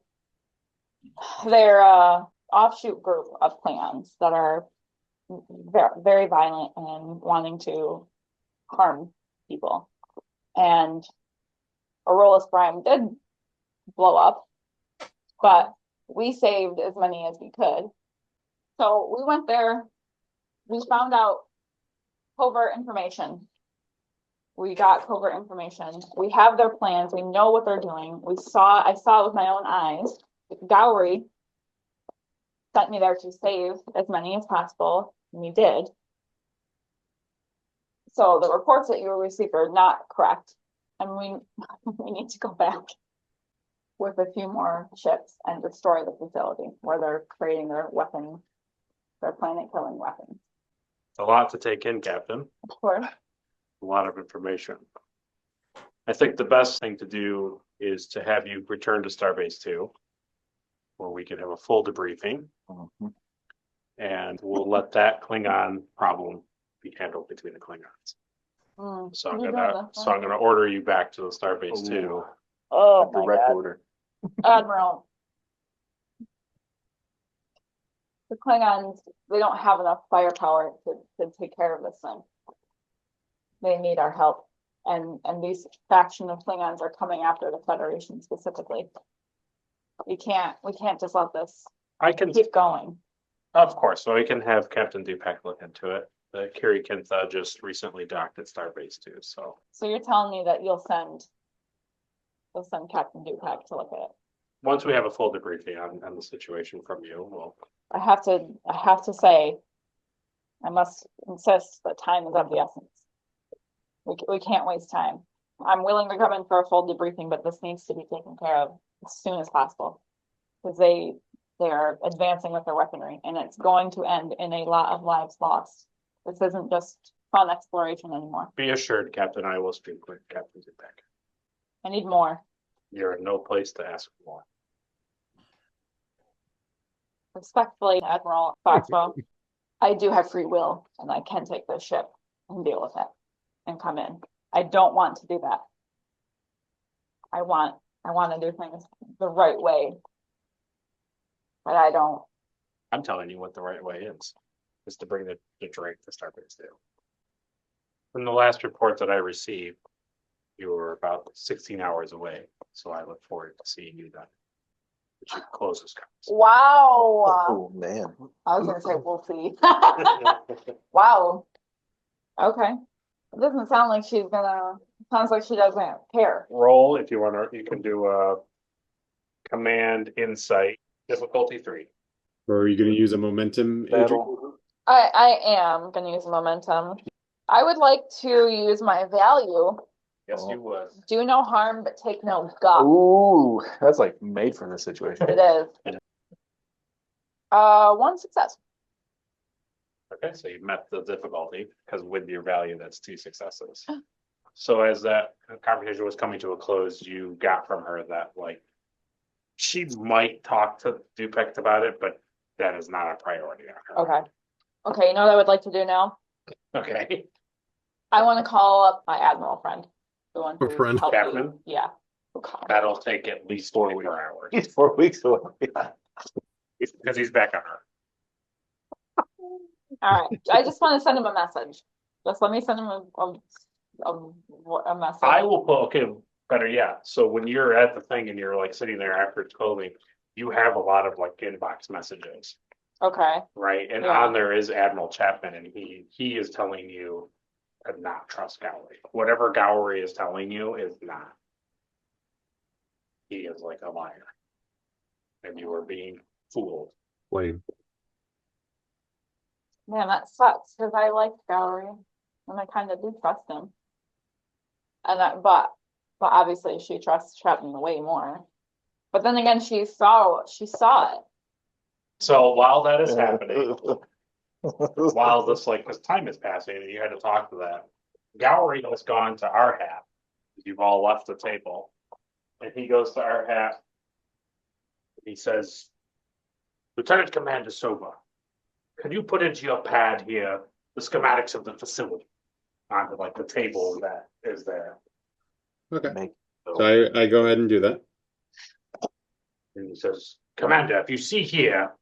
They're a offshoot group of Klingons that are very, very violent and wanting to harm people. And Aurola's Prime did blow up, but we saved as many as we could. So we went there, we found out covert information. We got covert information. We have their plans. We know what they're doing. I saw it with my own eyes. Gowri sent me there to save as many as possible, and we did. So the reports that you received are not correct, and we need to go back with a few more ships and destroy the facility where they're creating their weapons, their planet-killing weapons. It's a lot to take in, Captain. Of course. A lot of information. I think the best thing to do is to have you return to Starbase 2, where we can have a full debriefing. And we'll let that Klingon problem be handled between the Klingons. So I'm gonna order you back to the Starbase 2. Oh my Direct God. order. Admiral. The Klingons, they don't have enough firepower to take care of this thing. They need our help. And these faction of Klingons are coming after the Federation specifically. We can't just let this keep going. Of course, so we can have Captain Dupac look into it. The Kiri Kintha just recently docked at Starbase 2, so. So you're telling me that you'll send Captain Dupac to look at it? Once we have a full debriefing on the situation from you, we'll. I have to say, I must insist that time is of the essence. We can't waste time. I'm willing to come in for a full debriefing, but this needs to be taken care of as soon as possible. Because they are advancing with their weaponry, and it's going to end in a lot of lives lost. This isn't just fun exploration anymore. Be assured, Captain, I will speak with Captain Dupac. I need more. You're in no place to ask for more. Respectfully, Admiral Foxwell, I do have free will, and I can take this ship and deal with it and come in. I don't want to do that. I want to do things the right way, but I don't. I'm telling you what the right way is to bring the Drake to Starbase 2. From the last report that I received, you were about 16 hours away, so I look forward to seeing you then. We should close this conversation. Wow. Oh, man. I was gonna say we'll see. Wow. Okay. It doesn't sound like she's gonna. Sounds like she doesn't care. Roll if you want to. You can do a command insight difficulty 3. Or are you going to use a momentum? Adrian? Battle. I am gonna use momentum. I would like to use my value. Yes, you would. Do no harm, but take no guff. Ooh, that's like made for this situation. It is. One success. Okay, so you met the difficulty because with your value, that's 2 successes. So as that conversation was coming to a close, you got from her that like she might talk to Dupac about it, but that is not a priority on her. Okay. Okay, you know what I would like to do now? Okay. I want to call up my admiral friend The one A who friend. helped you. Captain? Yeah. Who called. That'll take at least 24 hours. He's 4 weeks away. Because he's back on Earth. All right. I just want to send him a message. Just let me send him a message. I will put, okay, better yet. So when you're at the thing and you're like sitting there after it's closing, you have a lot of like inbox messages, Okay. right? And Yeah. on there is Admiral Chapman, and he is telling you to not trust Gowri. Whatever Gowri is telling you is not. He is like a liar. And you are being fooled. Lame. Man, that sucks because I like Gowri and I kind of do trust him. But obviously she trusts Chapman way more. But then again, she saw it. So while that is happening, while this time is passing and you had to talk to that, Gowri has gone to our hat. You've all left the table. And he goes to our hat. He says, Lieutenant Commander Sova, can you put into your pad here the schematics of the facility onto like the table that is there? Okay. So I go ahead and do that. And he says, Commander, if you see here,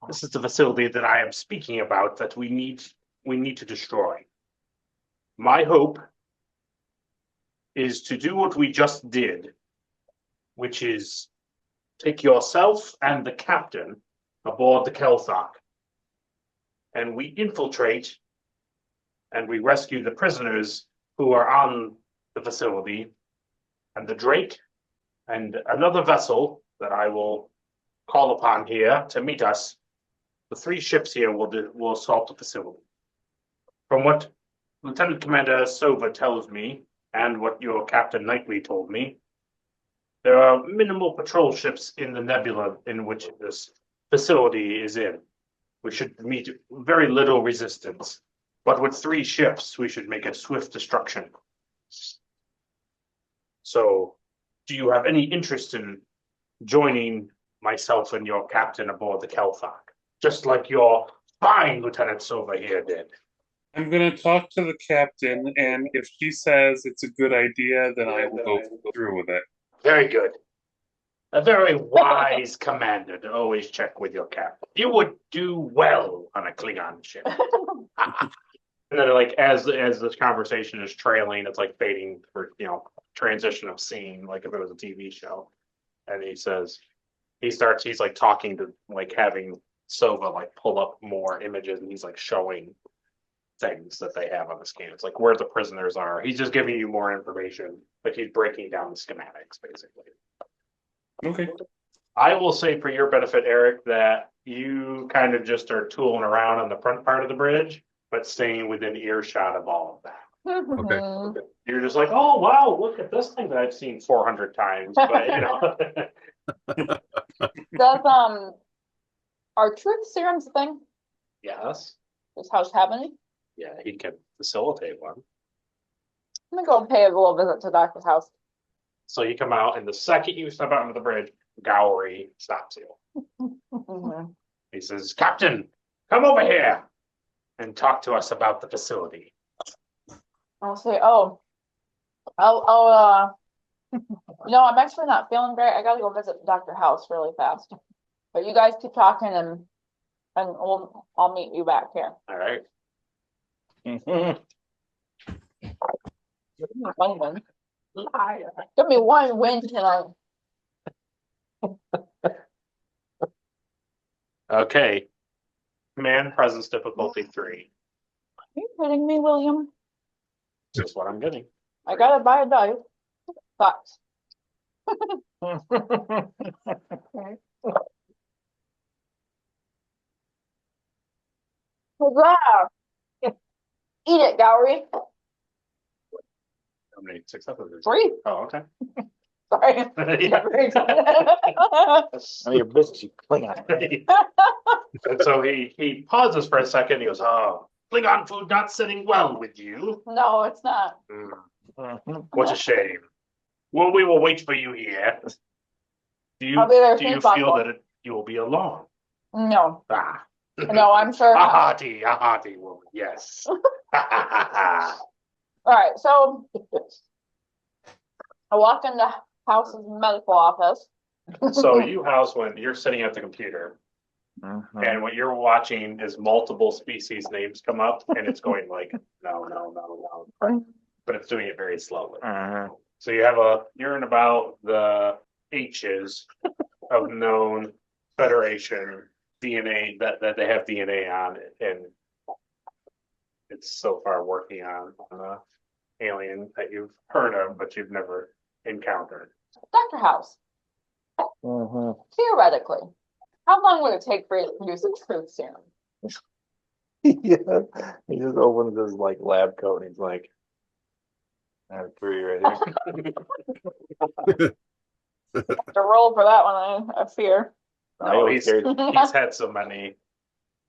this is the facility that I am speaking about that we need to destroy. My hope is to do what we just did, which is take yourself and the captain aboard the Qel'Thoq, and we infiltrate and we rescue the prisoners who are on the facility, and the Drake and another vessel that I will call upon here to meet us. The 3 ships here will assault the facility. From what Lieutenant Commander Sova tells me, and what your Captain Knightley told me, there are minimal patrol ships in the nebula in which this facility is in. We should meet very little resistance, but with 3 ships, we should make a swift destruction. So, do you have any interest in joining myself and your captain aboard the Qel'Thoq? Just like your fine Lieutenant Sova here did. I'm gonna talk to the captain, and if she says it's a good idea, then I will go through with it. Very good. A very wise commander to always check with your captain. You would do well on a Klingon ship. And then, like, as this conversation is trailing, it's like fading for transition of scene, like if it was a TV show. And he's like talking to like having Sova like pull up more images, and he's like showing things that they have on the scan. It's like where the prisoners are. He's just giving you more information, but he's breaking down the schematics basically. Okay. I will say for your benefit, Eric, that you kind of just are tooling around on the front part of the bridge, but staying within earshot of all of that. Okay. You're just like, oh wow, look at this thing that I've seen 400 times. But Does are truth serums a thing? Yes. Is how's happening? Yeah, he can facilitate one. I'm gonna go pay a little visit to Doctor's house. So you come out, and the second you step out onto the bridge, Gowri stops you. He says, Captain, come over here and talk to us about the facility. I'll say, I'll I'm actually not feeling great. I gotta go visit the doctor's house really fast. But you guys keep talking, and I'll meet you back here. All right. Give me one win. Liar. Give me one win tonight. Okay. Command presence difficulty 3. Are you kidding me, William? Just what I'm getting. I gotta buy a dice. Sucks. Huzzah! Eat it, Gowri. How many successes? 3. Oh, okay. Sorry. Yeah. None of your business, you Klingon. And so he pauses for a second. He goes, "Oh, Klingon food not sitting well with you. No, it's not. What a shame. Well, we will wait for you here. Do I'll be there as you soon as feel possible. that you will be alone? No. Ah. No, I'm sure A not. hearty woman, yes. All right, so I walk into House's medical office. So you house when you're sitting at the computer and what you're watching is multiple species names come up and it's going like, no. But it's doing it very slowly. So you're in about the H's of known Federation DNA that they have DNA on it, and it's so far working on an alien that you've heard of but you've never encountered. Dr. House, theoretically, how long would it take for you to produce a truth serum? Yeah, he just opens his like lab coat and he's like, I have 3 right here. To roll for that one, I fear. No, he's had so many.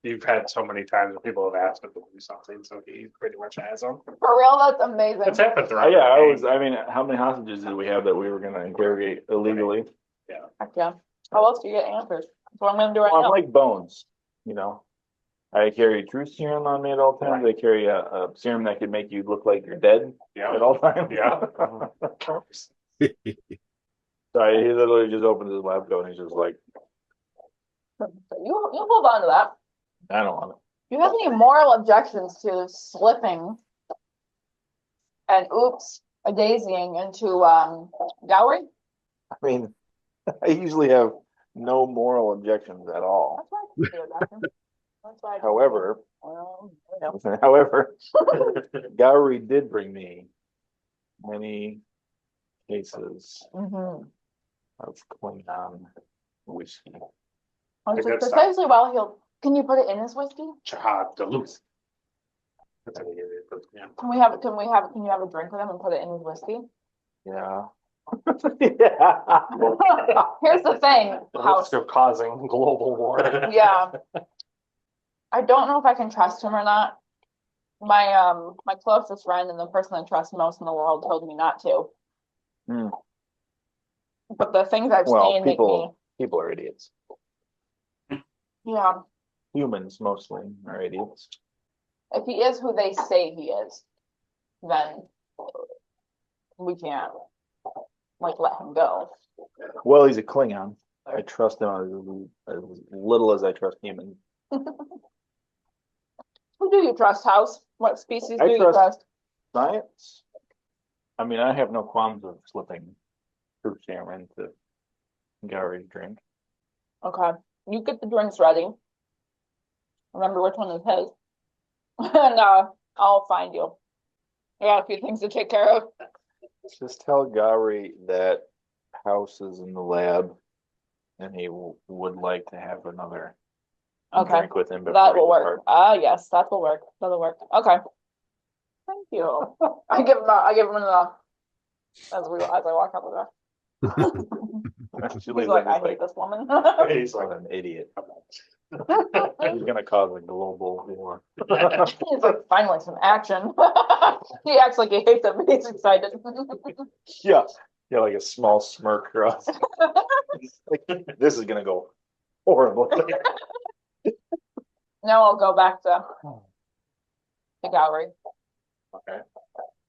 You've had so many times where people have asked him to do something, so he pretty much has them. For real, that's amazing. It's happened throughout. I mean, how many hostages did we have that we were gonna interrogate illegally? Heck yeah. How else do you get answers? That's what I'm gonna do right Well, now. I'm like Bones, you know. I carry truth serum on me at all times. I carry a serum that could make you look like you're dead at all times. Yeah. So he literally just opens his lab coat and he's just like, So you hold on to that. I don't want it. Do you have any moral objections to slipping and a daisying into Gowri? I mean, I usually have no moral objections at all. That's why I can do it, Doctor. That's why I can do it. However, Well, you know. however, Gowri did bring me many cases Mhm. of Klingon whiskey. Which good is stuff. precisely why can you put it in his whiskey? Chahad Duluth. That's how they get it, yeah. Can you have a drink with him and put it in his whiskey? Yeah. Yeah. Here's the thing, House. Risk of causing global war. Yeah. I don't know if I can trust him or not. My closest friend and the person I trust most in the world told me not to. Hmm. But the things I've Well, seen make people are idiots. me, yeah. Humans mostly are idiots. If he is who they say he is, then we can't let him go. Well, he's a Klingon. I trust him as little as I trust humans. Who do you trust, House? What species do I you trust- trust? Science? I mean, I have no qualms of slipping truth serum into Gowri's drink. Okay. You get the drinks ready. Remember which one is his. And I'll find you. I got a few things to take care of. Just tell Gowri that House is in the lab and he would like to have another Okay. drink with him. before That he will work. departs. Yes, that will work. That'll work. Okay. Thank you. I give him the as I walk out the door. She He's leaves like, him I just hate this woman. he's like an idiot. He's gonna cause a global war. He's like, finally some action. He acts like he hates it, but he's excited. Yeah, yeah, like a small smirk across. Like, this is gonna go horribly. Now I'll go back to the gallery. Okay.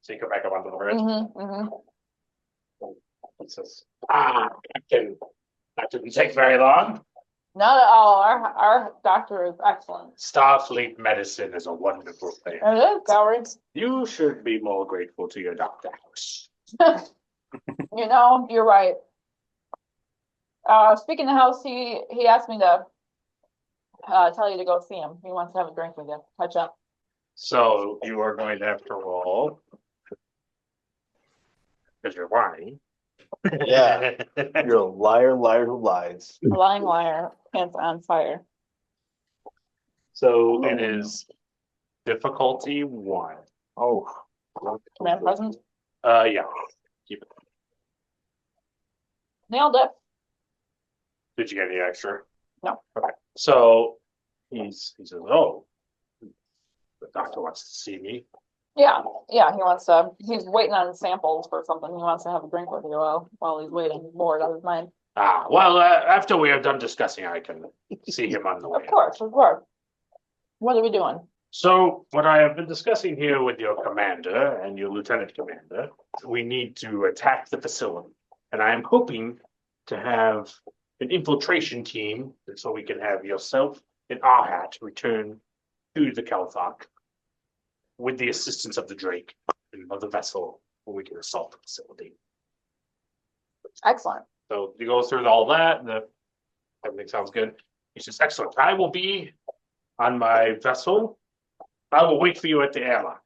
So you go back up onto the bridge. He says, Captain, that didn't take very long. Not at all. Our doctor is excellent. Starfleet medicine is a wonderful thing. It is, gallery. You should be more grateful to your Dr. House. You know, you're right. Speaking of House, he asked me to tell you to go see him. He wants to have a drink with you. Catch up. So you are going to have to roll. Because you're lying. Yeah. You're a liar who lies. A lying liar, pants on fire. So it is difficulty 1. Oh. Command present. Yeah. Keep it. Nailed it. Did you get any extra? No. Okay. So he says, "Oh, the doctor wants to see me." Yeah, he's waiting on samples for something. He wants to have a drink with you while he's waiting. He's bored out of his mind. Well, after we are done discussing, I can see him on the way. Of course. What are we doing? So what I have been discussing here with your commander and your lieutenant commander, we need to attack the facility. And I am hoping to have an infiltration team so we can have yourself and Arhat return to the Qel'Thoq with the assistance of the Drake and of the vessel when we can assault the facility. Excellent. So you go through all that, and everything sounds good. He says, excellent. I will be on my vessel. I will wait for you at the airlock.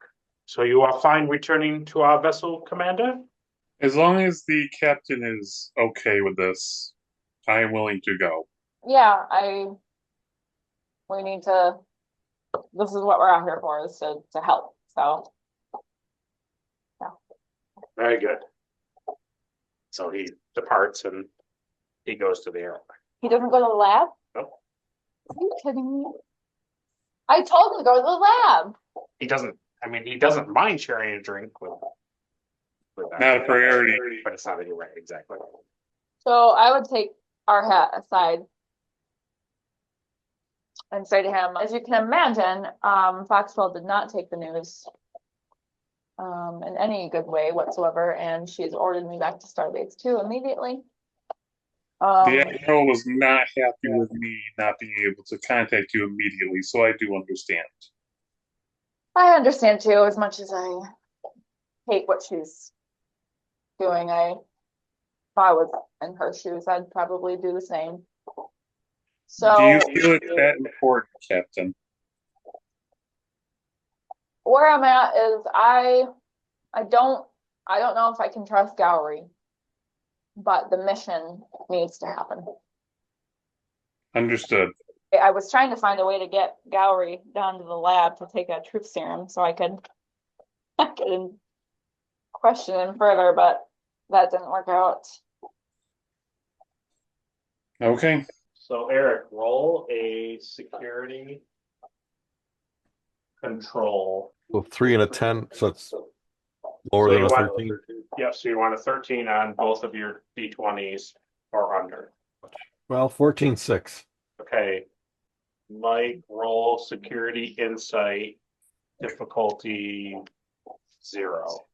So you are fine returning to our vessel, Commander? As long as the captain is okay with this, I am willing to go. Yeah, we need to, this is what we're out here for, is to help, so. Very good. So he departs and he goes to the airlock. He doesn't go to the lab? Nope. Are you kidding me? I told him to go to the lab. He doesn't mind sharing a drink with that. Not a priority. But it's not anyway, exactly. So I would take our hat aside and say to him, as you can imagine, Foxwell did not take the news in any good way whatsoever, and she's ordered me back to Starbase 2 immediately. The Admiral was not happy with me not being able to contact you immediately, so I do understand. I understand too, as much as I hate what she's doing. If I was in her shoes, I'd probably do the same. So, Do you feel it's that important, Captain? where I'm at is I don't know if I can trust Gowri, but the mission needs to happen. Understood. I was trying to find a way to get Gowri down to the lab to take a truth serum so I could question him further, but that didn't work out. Okay. So Eric, roll a security control. Well, 3 and a 10, so it's lower So than you a want- 13. Yep, so you want a 13 on both of your D20s or under. Well, 14.6. Okay. Mike, roll security insight, difficulty 0.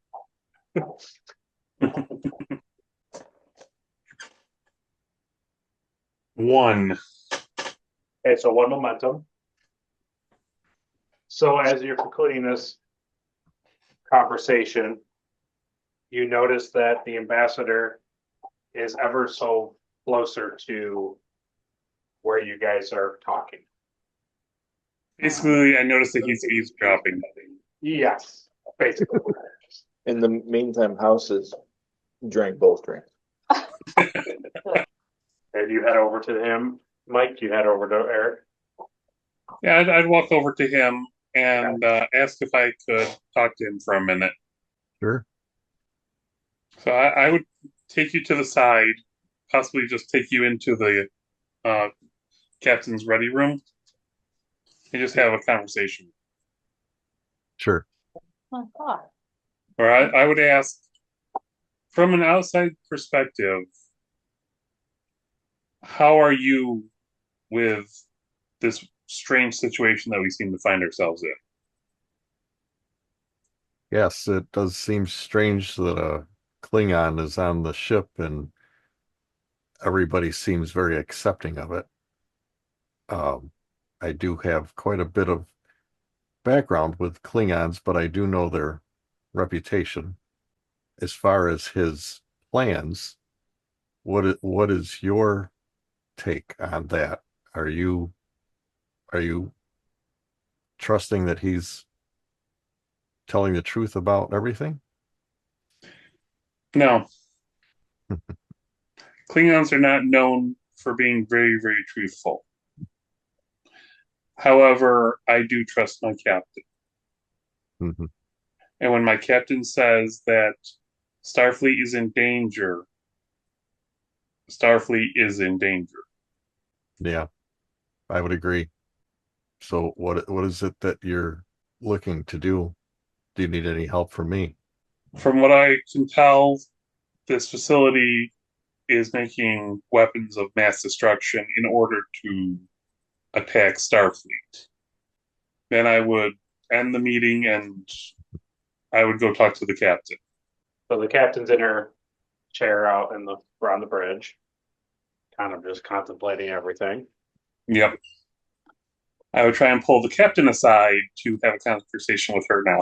One. Okay, so 1 momentum. So as you're concluding this conversation, you notice that the ambassador is ever so closer to where you guys are talking. Basically, I noticed that he's eavesdropping. Yes, basically. In the meantime, Houses drank both drinks. And you head over to him. Mike, you head over to Eric. Yeah, I'd walk over to him and ask if I could talk to him for a minute. Sure. So I would take you to the side, possibly just take you into the captain's ready room and just have a conversation. Sure. Oh, God. Or I would ask, from an outside perspective, how are you with this strange situation that we seem to find ourselves in? Yes, it does seem strange that a Klingon is on the ship and everybody seems very accepting of it. I do have quite a bit of background with Klingons, but I do know their reputation. As far as his plans, what is your take on that? Are you trusting that he's telling the truth about everything? No. Klingons are not known for being very, very truthful. However, I do trust my captain. Mm-hmm. And when my captain says that Starfleet is in danger, Starfleet is in danger. Yeah, I would agree. So what is it that you're looking to do? Do you need any help from me? From what I can tell, this facility is making weapons of mass destruction in order to attack Starfleet. then I would end the meeting and I would go talk to the captain. So the captain's in her chair out around the bridge, kind of just contemplating everything. Yep. I would try and pull the captain aside to have a conversation with her now.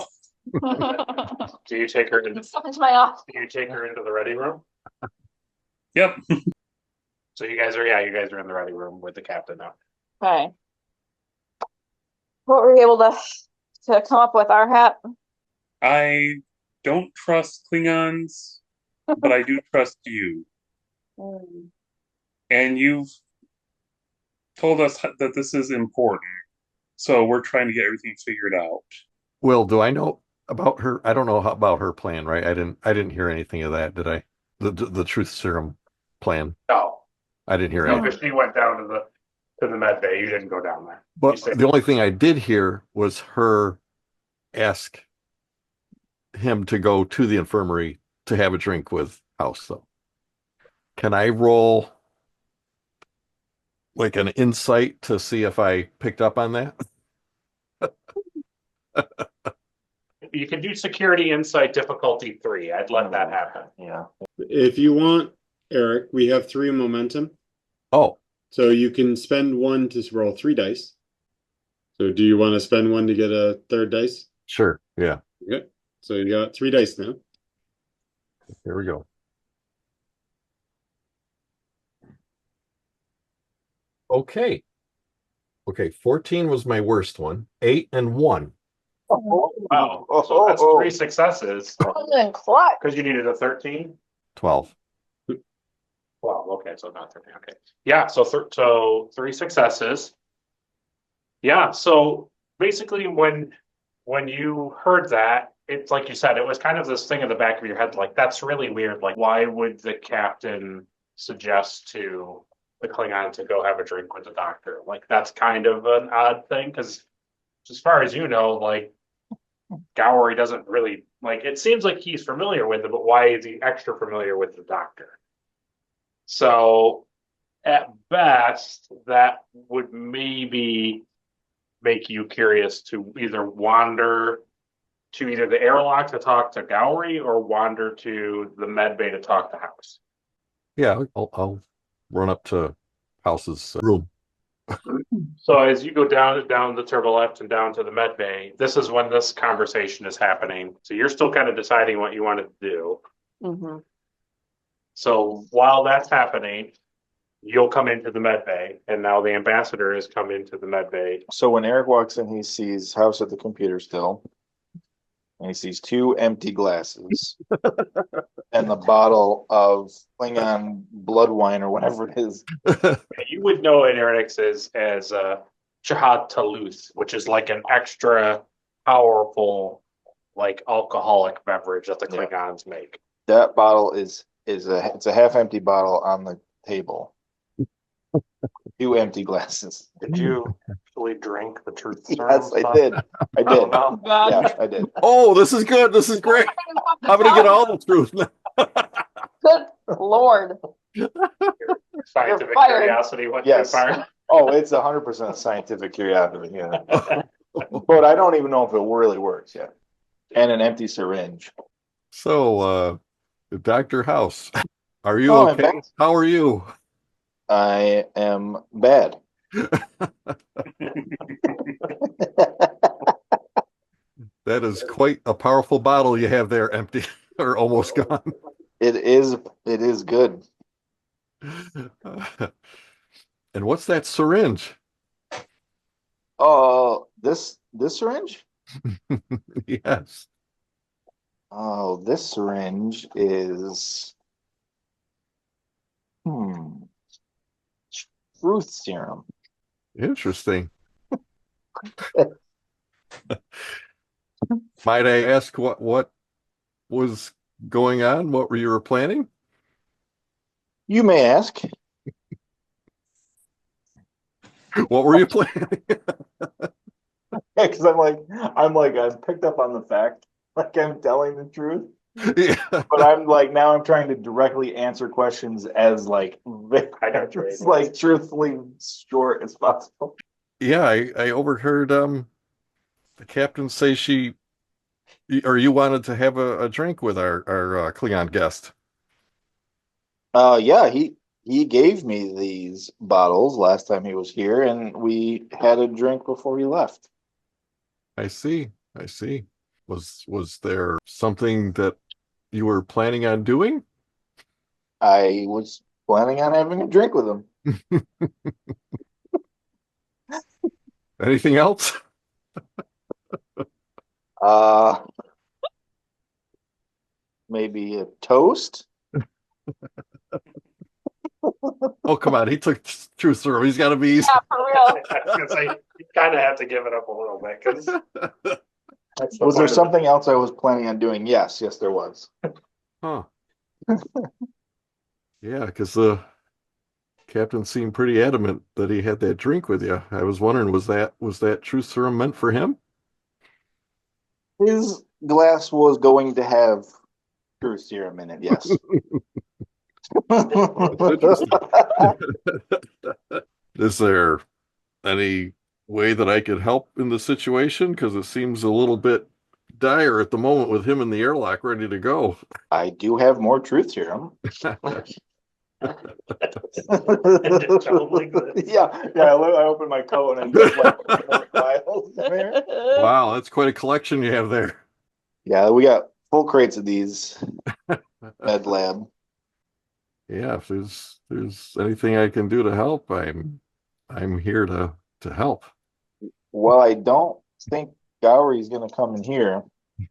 Do you take her into Step into my office. Do you take her into the ready room? Yep. So you guys are in the ready room with the captain now. Okay. What were we able to come up with, our hat? I don't trust Klingons, but I do trust you. And you've told us that this is important. So we're trying to get everything figured out. Will, do I know about her? I don't know about her plan, right? I didn't hear anything of that, did I? The truth serum plan. No, I didn't hear no, anything. because she went down to the med bay. You didn't go down there. But the only thing I did hear was her ask him to go to the infirmary to have a drink with House, though. Can I roll like an insight to see if I picked up on that? You can do security insight difficulty 3. I'd let that happen. Yeah. If you want, Eric, we have 3 momentum. Oh, So you can spend 1 to roll 3 dice. So do you want to spend 1 to get a 3rd dice? sure. Yeah. Okay. So you got 3 dice now. Here we go. Okay. 14 was my worst one. 8 and 1. Oh, wow. So that's 3 successes. And clutch. Because you needed a 13? 12. Well, okay, so not 13. Okay. Yeah, so 3 successes. Yeah, so basically when you heard that, it's like you said, it was kind of this thing in the back of your head, like, that's really weird. Like, why would the captain suggest to the Klingon to go have a drink with the doctor? Like, that's kind of an odd thing, because as far as you know, like, Gowri doesn't really, like, it seems like he's familiar with it, but why is he extra familiar with the doctor? So at best, that would maybe make you curious to either wander to either the airlock to talk to Gowri or wander to the med bay to talk to House. Yeah, I'll run up to House's room. So as you go down the turbo left and down to the med bay, this is when this conversation is happening. So you're still kind of deciding what you want to do. Mm-hmm. So while that's happening, you'll come into the med bay, and now the ambassador has come into the med bay. So when Eric walks in, he sees House at the computer still. And he sees 2 empty glasses and the bottle of Klingon blood wine or whatever it is. You would know it, Eric, as Shahad Taluth, which is like an extra powerful, like alcoholic beverage that the Klingons make. That bottle it's a half empty bottle on the table. 2 empty glasses. Did you actually drink the truth serum? Yes, I did. I did. Oh, no. Yeah, I did. Oh, this is good. This is great. I'm gonna get all the truth now. Good Lord. Scientific fired. curiosity. What Yes. fired? Oh, it's 100% scientific curiosity. Yeah. But I don't even know if it really works yet. And an empty syringe. So, Dr. House, are you Oh, I'm okay? back. How are you? I am bad. That is quite a powerful bottle you have there, empty or almost gone. It is good. And what's that syringe? Oh, this syringe? Yes. Oh, this syringe is truth serum. Interesting. Might I ask what was going on? What you were planning? You may ask. What were you planning? Because I've picked up on the fact, like I'm telling the truth. Yeah. But now I'm trying to directly answer questions as just like truthfully short as possible. Yeah, I overheard the captain say you wanted to have a drink with our Klingon guest? Yeah, he gave me these bottles last time he was here, and we had a drink before he left. I see. I see. Was there something that you were planning on doing? I was planning on having a drink with him. Anything else? Uh, maybe a toast? Oh, come on. He took truth serum. He's got to be. Yeah, for real. I was gonna say, you kind of have to give it up a little bit because Was there something else I was planning on doing? Yes, there was. Huh. Yeah, because the captain seemed pretty adamant that he had that drink with you. I was wondering, was that truth serum meant for him? His glass was going to have truth serum in it, yes. Is there any way that I could help in the situation? Because it seems a little bit dire at the moment with him in the airlock ready to go. I do have more truth serum. Yeah, I opened my coat and there's like more vials in there. Wow, that's quite a collection you have there. Yeah, we got full crates of these. Med lab. Yeah, if there's anything I can do to help, I'm here to help. Well, I don't think Gowri's gonna come in here.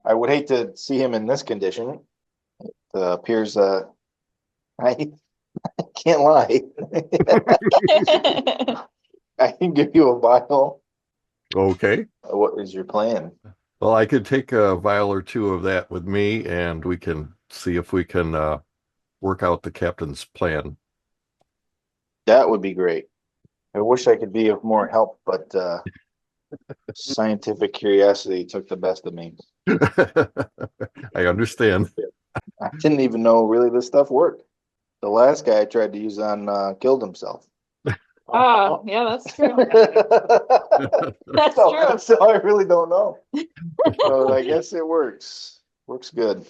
I would hate to see him in this condition. It appears that I can't lie. I can give you a vial. Okay. What is your plan? Well, I could take a vial or two of that with me, and we can see if we can work out the captain's plan. That would be great. I wish I could be of more help, but scientific curiosity took the best of me. I understand. I didn't even know really this stuff worked. The last guy I tried to use on killed himself. Oh, yeah, that's true. That's so, true. So I really don't know. So I guess it works. Works good.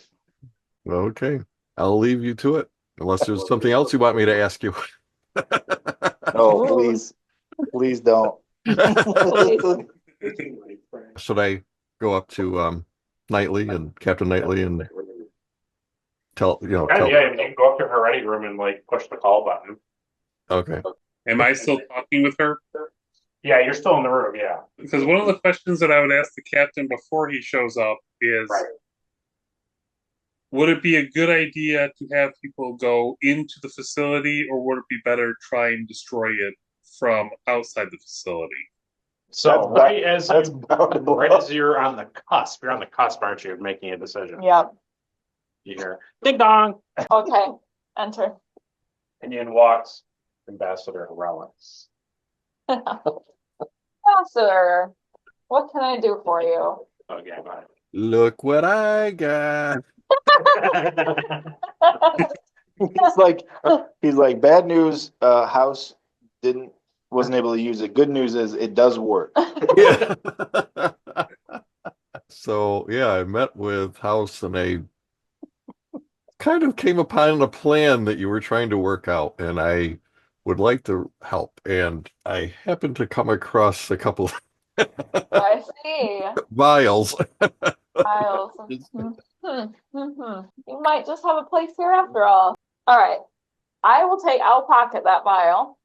Okay. I'll leave you to it, unless there's something else you want me to ask you. Oh, please don't. Should I go up to Knightley and Captain Knightley and tell? you can go up to her ready room and like push the call button. Okay. Am I still talking with her? Yeah, you're still in the room. Yeah, Because one of the questions that I would ask the captain before he shows up is, right. would it be a good idea to have people go into the facility, or would it be better try and destroy it from outside the facility? So right as you're on the cusp, aren't you, of making a decision? Yep. You hear ding dong, Okay. Enter. and in walks Ambassador Zharin. Ambassador, what can I do for you? Okay, bye. Look what I got. He's like bad news. House wasn't able to use it. Good news is it does work. Yeah. So yeah, I met with House and I kind of came upon a plan that you were trying to work out, and I would like to help. And I happened to come across a couple I see. vials. Files. You might just have a place here after all. All right. I'll pocket that vial.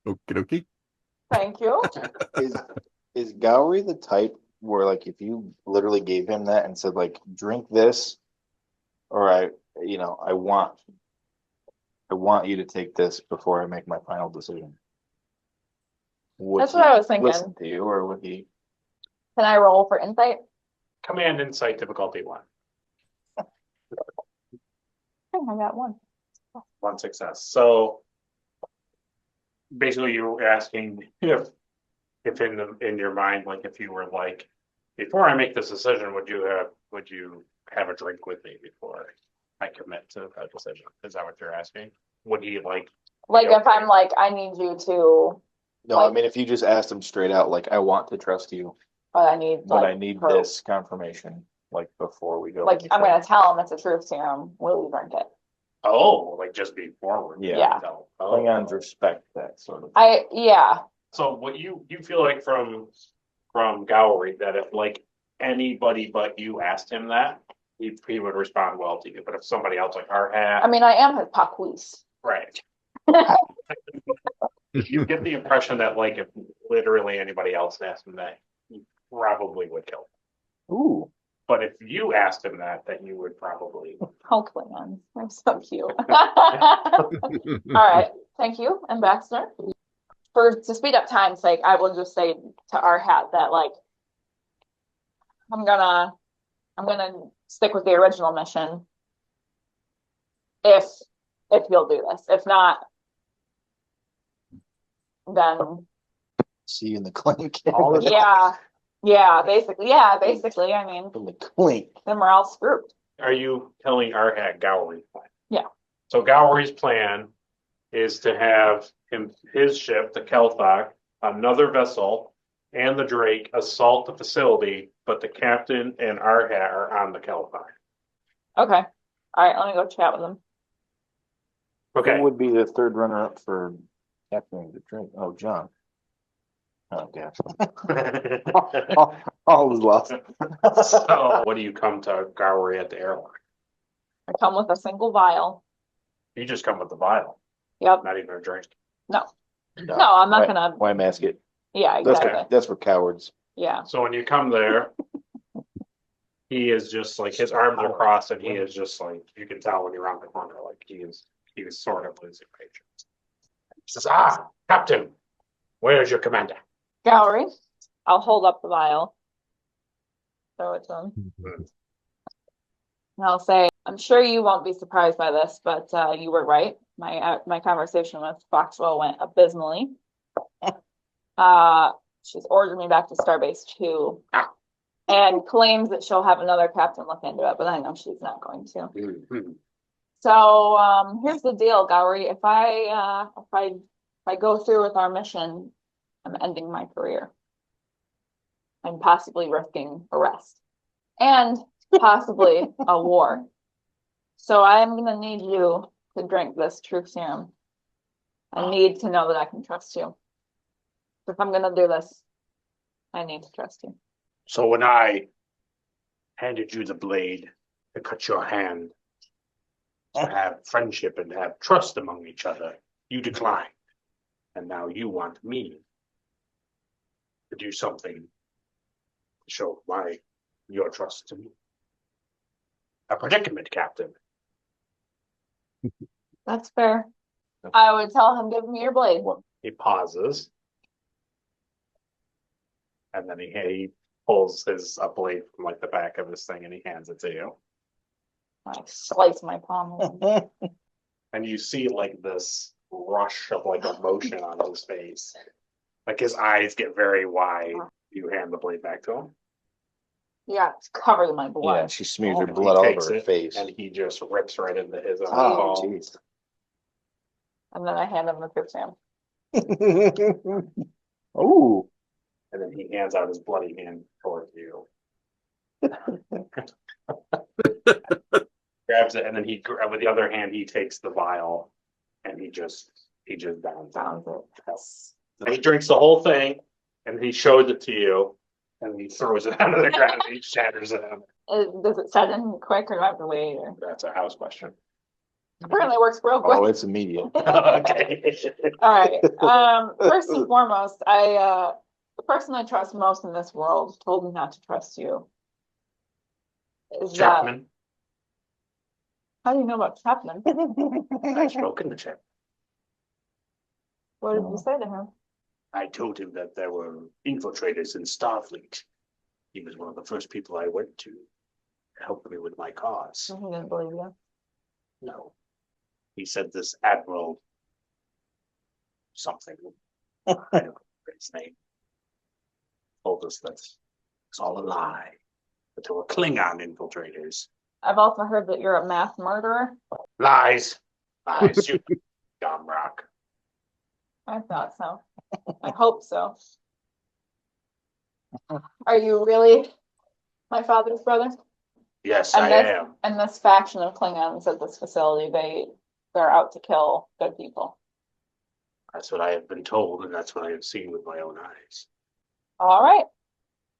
Okie dokie. Thank you. Is Gowri the type where like if you literally gave him that and said like drink this, or I want you to take this before I make my final decision? That's what I was thinking. Listen to you, or would he? Can I roll for insight? Command insight difficulty 1. I think I got one. 1 success. So basically, you were asking if in your mind, like if you were like, before I make this decision, would you have a drink with me before I commit to that decision? Is that what you're asking? Would he like? If I'm like, I need you to. No, I mean if you just asked him straight out, like I want to trust you. But I need But I like need proof. this confirmation, like before we go. Like, I'm gonna tell him it's a truth serum. Will you drink it? Oh, like just be forward. Yeah. No. Klingons respect that sort of. Yeah. So what you feel like from Gowri that if like anybody but you asked him that, he would respond well to you. But if somebody else like our hat, I mean, I am his paquis. right. You get the impression that like if literally anybody else asked him that, he probably would kill him. Ooh. But if you asked him that you would probably. Oh, Klingons. I'm so cute. All right. Thank you, Ambassador. To speed up time's sake, I will just say to our hat that like I'm gonna stick with the original mission if you'll do this. If not, then See you in the clink. basically. I mean, In the clink. then we're all screwed. Are you telling our hat Gowri's plan? Yeah. So Gowri's plan is to have his ship, the Qel'Thoq, another vessel, and the Drake assault the facility, but the captain and our hat are on the Qel'Thoq. Okay. All right. Let me go chat with them. Okay. Who would be the third runner up for captaining the drink? Oh, John. Oh, gosh. All is lost. So what do you come to Gowri at the airlock? I come with a single vial. You just come with the vial, Yep. not even a drink. No, I'm not gonna. Why mask it? Yeah, exactly. That's for cowards. Yeah. So when you come there, he is just like his arms are crossed, and he is just like you can tell when you're around the corner, like he is sort of losing patience. He says, Captain, where's your commander? Gowri, I'll hold up the vial. Throw it to him. And I'll say, I'm sure you won't be surprised by this, but you were right. My conversation with Foxwell went abysmally. She's ordered me back to Starbase 2 and claims that she'll have another captain look into it, but I know she's not going to. Mm-hmm. So here's the deal, Gowri. If I go through with our mission, I'm ending my career. I'm possibly risking arrest and possibly a war. So I'm gonna need you to drink this truth serum. I need to know that I can trust you. If I'm gonna do this, I need to trust you. So when I handed you the blade to cut your hand, to have friendship and have trust among each other, you declined. And now you want me to do something to show your trust to me. A predicament, Captain. That's fair. I would tell him, give me your blade. He pauses. And then he pulls a blade from like the back of his thing and he hands it to you. I slice my palm. And you see like this rush of like emotion on his face. Like his eyes get very wide. You hand the blade back to him. Yeah, it's covered in my blood. Yeah, she smears her And blood he all takes over her it, face. and he just rips right into his own Oh, palm. jeez. And then I hand him the truth serum. Oh. And then he hands out his bloody hand towards you. Grabs it, and then with the other hand, he takes the vial, and he just downs it. And he drinks the whole thing, and he shows it to you, and he throws it onto the ground, and he shatters it. Does it set in quick or do I have to wait? Or... That's a house question. Apparently works real quick. Oh, it's immediate. Okay. All right. First and foremost, the person I trust most in this world told me not to trust you. Chapman. How do you know about Chapman? I've spoken to Chapman. What did you say to him? I told him that there were infiltrators in Starfleet. He was one of the first people I went to help me with my cause. He didn't believe you. No. He said this Admiral something. I don't remember his name. Told us that it's all a lie. That there were Klingon infiltrators. I've also heard that you're a mass murderer. Lies. Lies. You Gom'rok. I thought so. I hope so. Are you really my father's brother? Yes, And I this am. and this faction of Klingons at this facility, they're out to kill good people. That's what I have been told, and that's what I have seen with my own eyes. All right.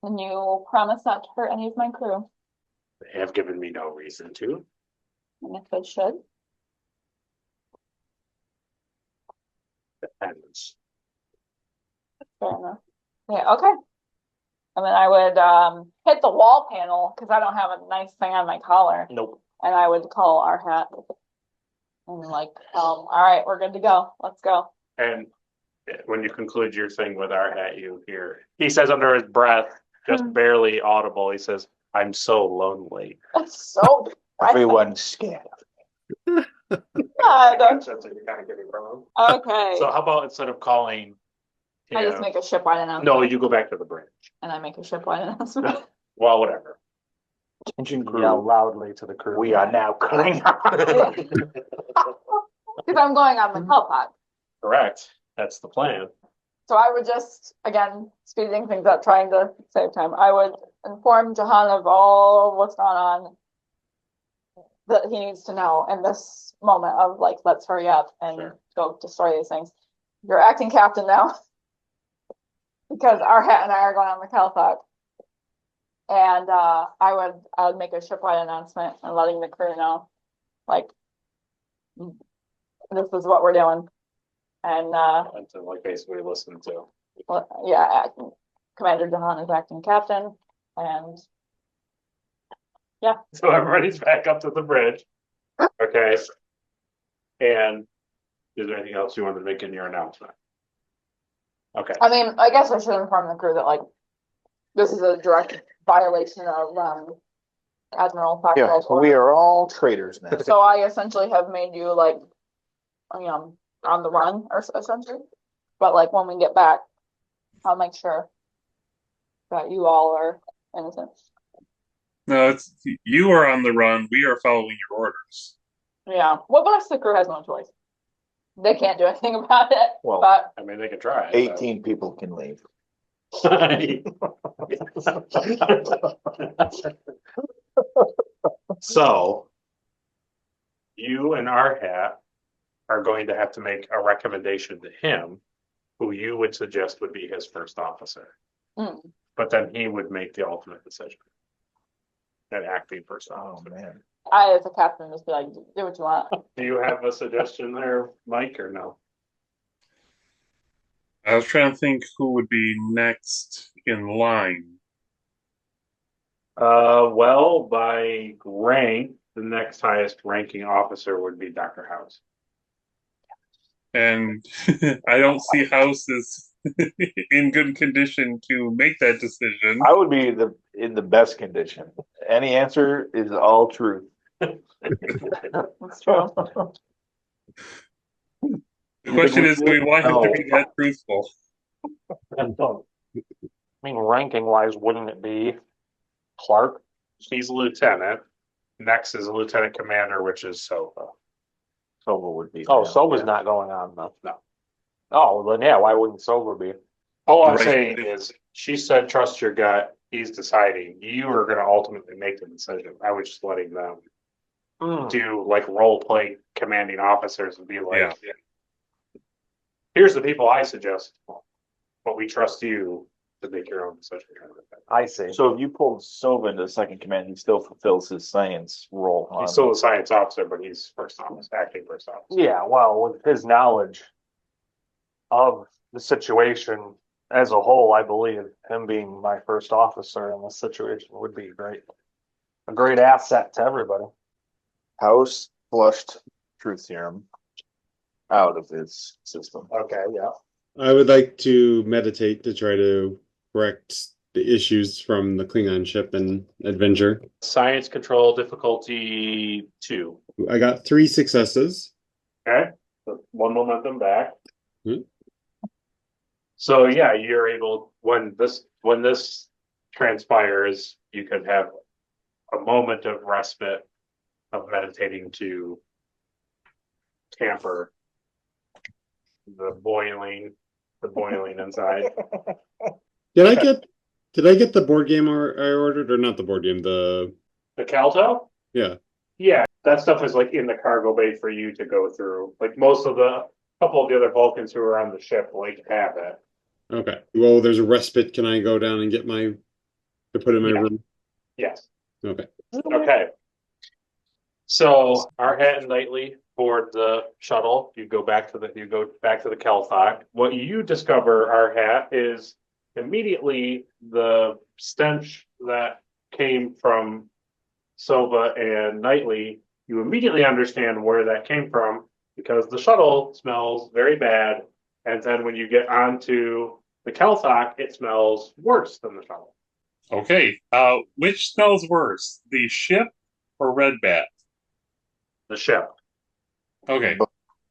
And you promise not to hurt any of my crew. They have given me no reason to. And if they should. Depends. Fair enough. Yeah, okay. And then I would hit the wall panel because I don't have a nice thing on my collar. Nope. And I would call our hat and like, all right, we're good to go. Let's go. And when you conclude your thing with our hat, you hear he says under his breath, just barely audible, he says, "I'm so lonely." That's so Everyone's scared. God. That's what you're kind of getting wrong. Okay. So how about instead of calling I just him- make a shipwide announcement. No, you go back to the bridge. And I make a shipwide announcement. Well, whatever. Attention Yell loudly to the crew. We are now Klingon. Because I'm going on the Qel'Thoq. Correct. That's the plan. So I would just, again, speeding things up, trying to save time. I would inform Jahan of all what's going on that he needs to know in this moment of like, let's hurry up and Sure. go destroy these things. You're acting captain now. Because our hat and I are going on the Qel'Thoq. And I would make a shipwide announcement and letting the crew know, like, this is what we're doing. And And to like basically listen to. yeah, Commander Jahan is acting captain, and So everybody's back up to the bridge. Okay. And is there anything else you want to make in your announcement? Okay. I mean, I guess I should inform the crew that like this is a direct violation of Admiral Yeah, Fackrell's we order. are all traitors now. So I essentially have made you like, on the run, or essentially. But like when we get back, I'll make sure that you all are innocent. No, it's you are on the run. We are following your orders. Yeah. Well, but the crew has no choice. They can't do anything about it. Well, But I mean, they could try. 18 people can leave. So you and our hat are going to have to make a recommendation to him, who you would suggest would be his first officer. Mm. But then he would make the ultimate decision. That acting first Oh, officer. man. I, as a captain, just be like, do what you want. Do you have a suggestion there, Mike, or no? I was trying to think who would be next in line. Well, by rank, the next highest ranking officer would be Dr. House. And I don't see House is in good condition to make that decision. I would be in the best condition. Any answer is all truth. That's true. The question is, do we want him to be that truthful? I mean, ranking wise, wouldn't it be Clark? He's a lieutenant. Next is a lieutenant commander, which is Sova. Sova would be. Oh, yeah. Sova's not going on though. No. Oh, well, then yeah, why wouldn't Sova be? All I'm Right. saying is, she said, trust your gut. He's deciding. You are going to ultimately make the decision. I was just letting them do like role play commanding officers and be like, here's the people I suggest, but we trust you to make your own decision. I see. So if you pulled Sova into the second command, he still fulfills his science role. He's still a science officer, but he's first officer, acting first officer. Yeah, well, with his knowledge of the situation as a whole, I believe him being my first officer in this situation would be great. A great asset to everybody. House flushed truth serum out of his system. Okay, yeah. I would like to meditate to try to correct the issues from the Klingon ship and adventure. Science control difficulty 2. I got 3 successes. Okay, so one momentum back. Hmm. So yeah, you're able when this transpires, you could have a moment of respite of meditating to tamper the boiling inside. Did I get Did I get the board game I ordered, or not the board game? The Qel'Thoq? yeah. Yeah, that stuff is like in the cargo bay for you to go through. Like most of the couple of the other Vulcans who are on the ship like have it. Okay. Well, there's a respite. Can I go down and get my to put in my Yeah. room? Yes. Okay. Okay. So Arhat and Knightley board the shuttle. You go back to the Qel'Thoq. What you discover, Arhat, is immediately the stench that came from Sova and Knightley. You immediately understand where that came from because the shuttle smells very bad, and then when you get onto the Qel'Thoq, it smells worse than the shuttle. Okay. Which smells worse, the ship or Red Bat? The ship. Okay.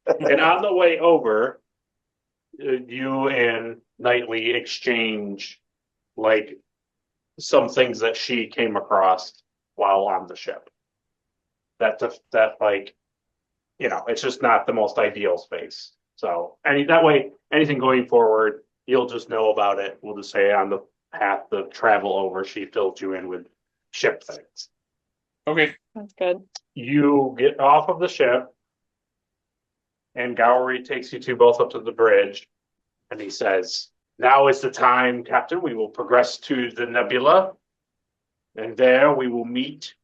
And on the way over, you and Knightley exchange like some things that she came across while on the ship. That like, you know, it's just not the most ideal space. So that way, anything going forward, you'll just know about it. We'll just say on the path of travel over, she filled you in with ship things. Okay. That's good. You get off of the ship, and Gowri takes you two both up to the bridge, and he says, "Now is the time, Captain. We will progress to the nebula, and there we will meet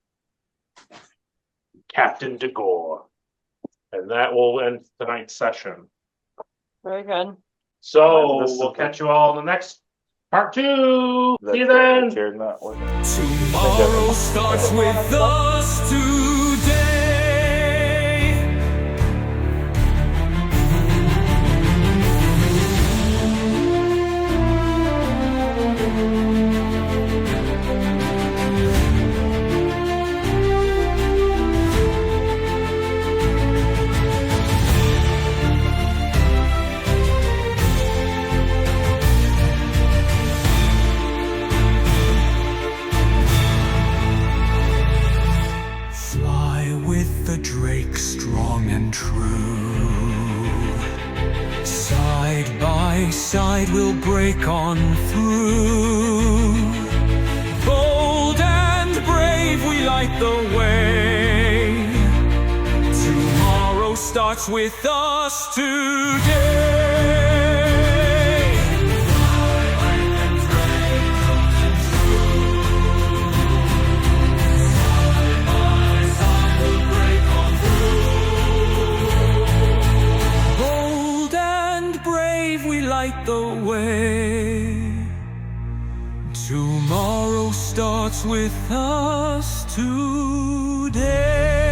Captain de Gore." And that will end tonight's session. Very good. So This is we'll the- catch you all in the next part 2. That See you then. chair's not working. Tomorrow starts with us today. Fly with the drake, strong and true. Side by side we'll break on through. Bold and brave we light the way. Tomorrow starts with us today. Bold and brave we light the way. Tomorrow starts with us today.